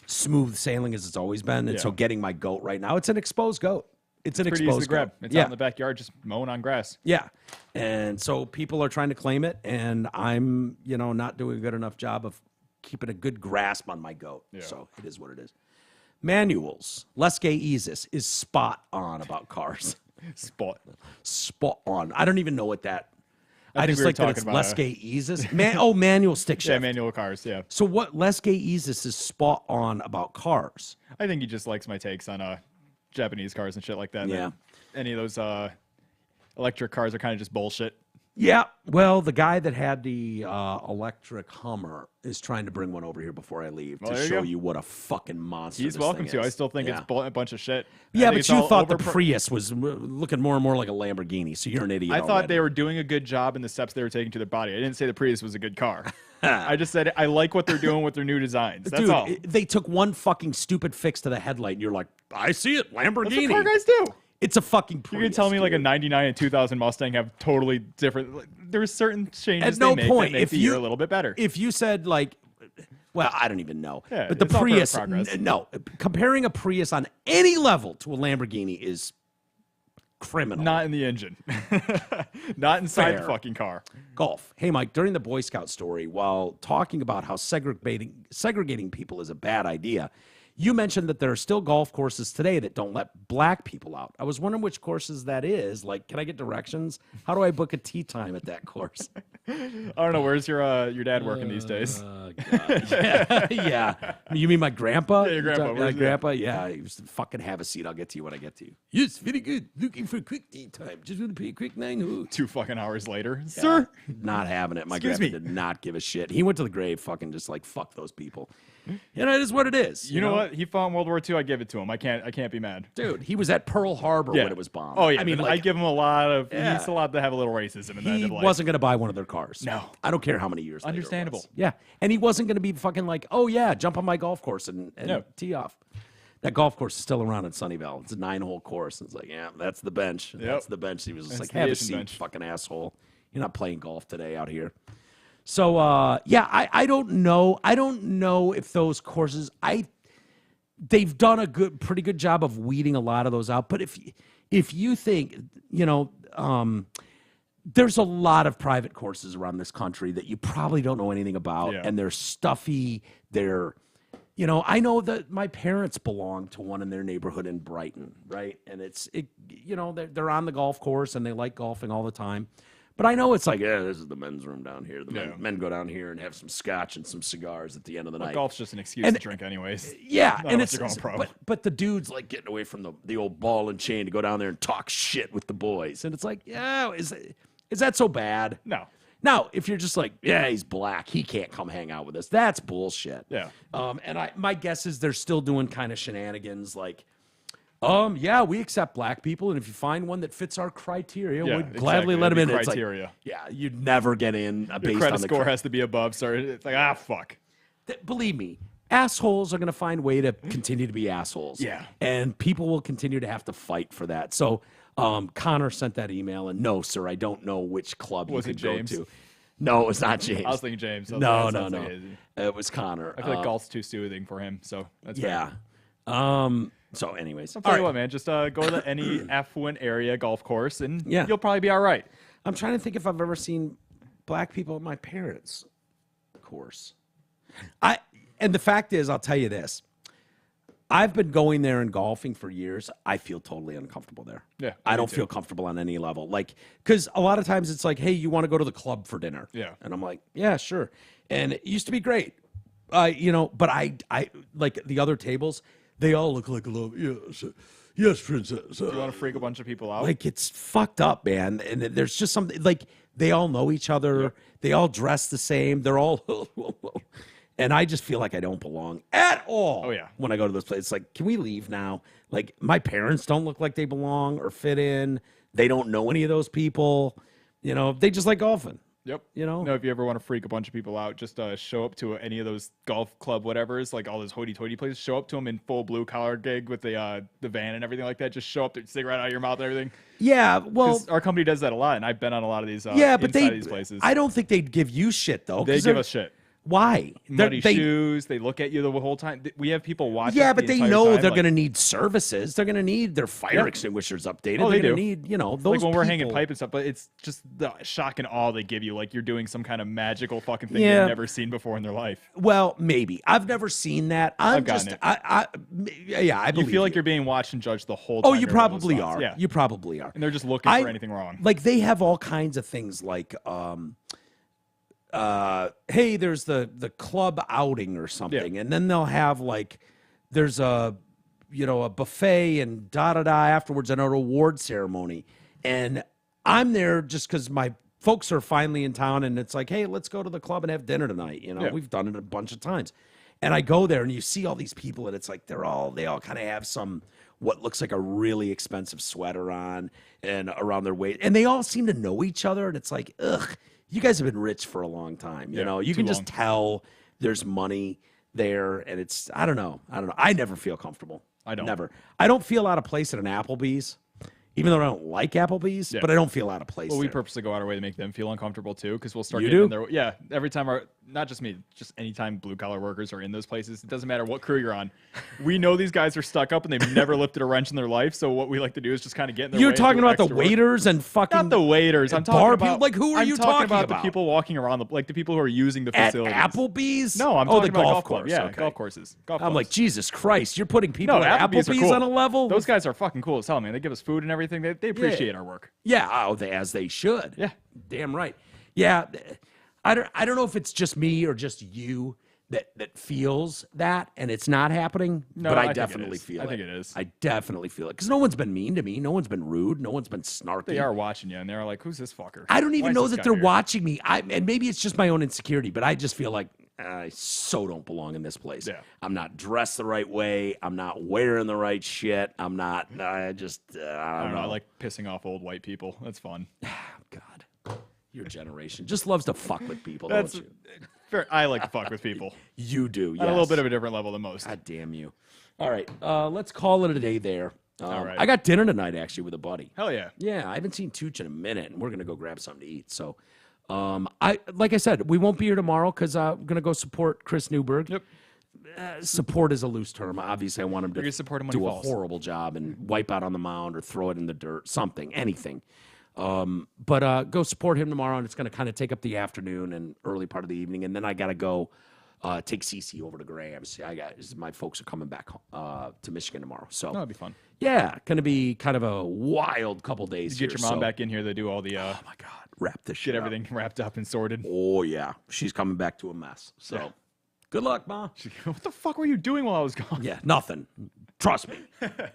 smooth sailing as it's always been. And so getting my goat right now, it's an exposed goat. It's an pretty exposed easy to grab. goat. It's out in the backyard just mowing on grass. Yeah. And so people are trying to claim it, and I'm, not doing a good enough job of keeping a good grasp on my goat. Yeah. So it is what it is. Manuals. Leske Isis is spot on about cars. Spot on. I don't even know what that. I just we like that it's Leske Isis. Manual stick shift. Yeah, manual cars. Yeah. So what Leske Isis is spot on about cars? I think he just likes my takes on Japanese cars and shit like that. Yeah. Any of those electric cars are kind of just bullshit. Yeah. Well, the guy that had the electric Hummer is trying to bring one over here before I leave to show you what a fucking monster He's this welcome thing to. is. I still think it's a bunch of shit. Yeah, but you thought the Prius was looking more and more like a Lamborghini, so you're an idiot. I thought they were doing a good job in the steps they were taking to their body. I didn't say the Prius was a good car. I just said I like what they're doing with their new designs. That's all. They took one fucking stupid fix to the headlight, and you're like, I see it, Lamborghini. That's what car guys do. It's a fucking Prius. You can tell me like a 99 and 2000 Mustang have totally different. There's certain changes at no they make point that make if the you year a little bit better. If you said like, well, I don't even know. Yeah, but the it's all Prius, no, comparing a Prius on any level to a Lamborghini is criminal. Not in the engine. Not inside the fucking car. Golf. Hey, Mike, during the Boy Scout story, while talking about how segregating people is a bad idea, you mentioned that there are still golf courses today that don't let black people out. I was wondering which courses that is. Like, can I get directions? How do I book a tee time at that course? I don't know. Where's your dad working these days? Yeah. You mean my grandpa? Yeah, your grandpa. My grandpa? Yeah. He was fucking have a seat. I'll get to you when I get to you. Yes, very good. Looking for a quick tee time. Just want to pay a quick 9 hooks. 2 fucking hours later. Yeah. Sir? Not having it. My grandpa did not give a shit. He went to the grave fucking just like, fuck those people. It is what it is. You know what? He fought in World War II. I give it to him. I can't be mad. Dude, he was at Pearl Harbor when it was bombed. Oh, yeah. I mean, I give him a lot of... Yeah. He's allowed to have a little racism in that. He wasn't going to buy one of their cars. No. I don't care how many years Understandable. later it was. Yeah. And he wasn't going to be fucking like, oh, yeah, jump on my golf course and tee off. That golf course is still around in Sunnyvale. It's a 9-hole course. It's like, yeah, that's the bench. That's the bench. He was just like, have a seat, fucking asshole. You're not playing golf today out here. So, I don't know. I don't know if those courses, they've done a pretty good job of weeding a lot of those out. But if you think, there's a lot of private courses around this country that you probably don't know anything about, and they're stuffy. They're, I know that my parents belong to one in their neighborhood in Brighton, right? And they're on the golf course and they like golfing all the time. But I know it's like, this is the men's room down here. The men go down here and have some scotch and some cigars at the end of the night. Golf's just an excuse to drink anyways. Yeah, and it's going pro. But the dude's like getting away from the old ball and chain to go down there and talk shit with the boys. And it's like, Is that so bad? No. Now, if you're just like, yeah, he's black, he can't come hang out with us, that's bullshit. Yeah. And my guess is they're still doing kind of shenanigans like, yeah, we accept black people, and if you find one that fits our criteria, we'd gladly let him in. Criteria. It's like, yeah, you'd never get in based the credit on the score has to be above. So it's like, fuck. Believe me, assholes are going to find a way to continue to be assholes. Yeah. And people will continue to have to fight for that. So Connor sent that email, and no, sir, I don't know which club you could go to. No, it was not James. I was thinking James. No. It was Connor. I feel like golf's too soothing for him, so that's yeah. So, anyways, I'll tell you what, man. Just go to any affluent area golf course, and you'll probably be all right. I'm trying to think if I've ever seen black people at my parents' course. And the fact is, I'll tell you this. I've been going there and golfing for years. I feel totally uncomfortable there. Yeah, I don't feel comfortable on any level. Like, because a lot of times it's like, hey, you want to go to the club for dinner? Yeah. And I'm like, yeah, sure. And it used to be great. But I like the other tables, they all look like a little, yes, princess. Do you want to freak a bunch of people out? Like, it's fucked up, man. And there's just something, like, they all know each other. Yep. They all dress the same. They're all, and I just feel like I don't belong at all. Oh, yeah. When I go to this place, it's like, can we leave now? Like, my parents don't look like they belong or fit in. They don't know any of those people. They just like golfing. Yep. No, if you ever want to freak a bunch of people out, just show up to any of those golf club whatever's, like all those hoity-toity places. Show up to them in full blue collar gig with the van and everything like that. Just show up there, cigarette out of your mouth and everything. Yeah, well, our company does that a lot, and I've been on a lot of these. But inside of these places. I don't think they'd give you shit though. They give us shit. Why? Muddy shoes. They look at you the whole time. We have people watching. Yeah, but they know they're going to need services. They're going to need their fire extinguishers updated. Oh, they're going to need, those like when we're hanging people. pipe and stuff. But it's just the shock and awe they give you, like you're doing some kind of magical fucking thing they've never seen before in their life. Well, maybe I've never seen that. I've gotten it. I believe you feel like you're being watched and judged the whole time. Oh, you probably are. Yeah, you probably are. And they're just looking for anything wrong. Like they have all kinds of things, like hey, there's the club outing or something, and then they'll have like there's a buffet and afterwards and a reward ceremony, and I'm there just because my folks are finally in town, and it's like, hey, let's go to the club and have dinner tonight. We've done it a bunch of times, and I go there and you see all these people, and it's like they all kind of have what looks like a really expensive sweater on and around their waist, and they all seem to know each other, and it's like, ugh. You guys have been rich for a long time. You can just tell there's money there, and it's I don't know. I never feel comfortable. I don't. Never. I don't feel out of place at an Applebee's, even though I don't like Applebee's, but I don't feel out of place. Well, we there. purposely go out our way to make them feel uncomfortable too, because we'll start You getting do? in there. Yeah, every time not just me, just anytime blue collar workers are in those places, it doesn't matter what crew you're on. We know these guys are stuck up and they've never lifted a wrench in their life. So what we like to do is just kind of get in their way. You're talking and do about the extra work. waiters and fucking Not the waiters. I'm talking about like who are you talking about? The people walking around, the people who are using the At facilities. Applebee's? No, I'm talking talking about about golf course. Yeah, Okay. golf courses. Golf I'm clubs. like, Jesus Christ, you're putting people No, at Applebee's Applebee's are cool. on a level? Those guys are fucking cool as hell, man. They give us food and everything. They appreciate our work. Yeah, as they should. Yeah. Damn right. Yeah, I don't know if it's just me or just you that feels that, and it's not happening. No, but I think definitely it is. feel it. I think it is. I definitely feel it because no one's been mean to me. No one's been rude. No one's been snarky. They are watching you, and they're like, "Who's this fucker?" I don't Why even is know this that guy they're here? watching me. And maybe it's just my own insecurity, but I just feel like I so don't belong in this place. Yeah. I'm not dressed the right way. I'm not wearing the right shit. I'm not. I just. I don't know. I like pissing off old white people. That's fun. God, your generation just loves to fuck with people. That's don't you? fair. I like to fuck with people. You do. At a little yes. bit of a different level than most. God damn you. All right. Let's call it a day there. All right. I got dinner tonight actually with a buddy. Hell yeah. Yeah, I haven't seen Tooch in a minute, and we're gonna go grab something to eat. So, like I said, we won't be here tomorrow because I'm gonna go support Chris Newberg. Yep. Support is a loose term. Obviously, I want him You're gonna to support him when he do a falls. horrible job and wipe out on the mound or throw it in the dirt, something, anything. But go support him tomorrow, and it's going to kind of take up the afternoon and early part of the evening, and then I got to go take Cece over to Graham's. My folks are coming back to Michigan tomorrow, so That'd be fun. yeah, going to be kind of a wild couple days. Get here, your mom so- back in here to do all the Oh my God, wrap this shit get up. everything wrapped up and sorted. Oh yeah, she's coming back to a mess. So Yeah. good luck, Ma. What the fuck were you doing while I was gone? Yeah, nothing. Trust me.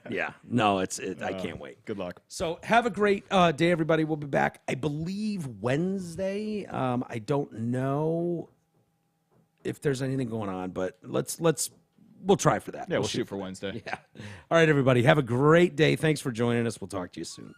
Yeah. No, I can't wait. Good luck. So have a great day, everybody. We'll be back, I believe, Wednesday. I don't know if there's anything going on, but we'll try for that. Yeah, we'll shoot for Wednesday. Yeah. All right, everybody. Have a great day. Thanks for joining us. We'll talk to you soon.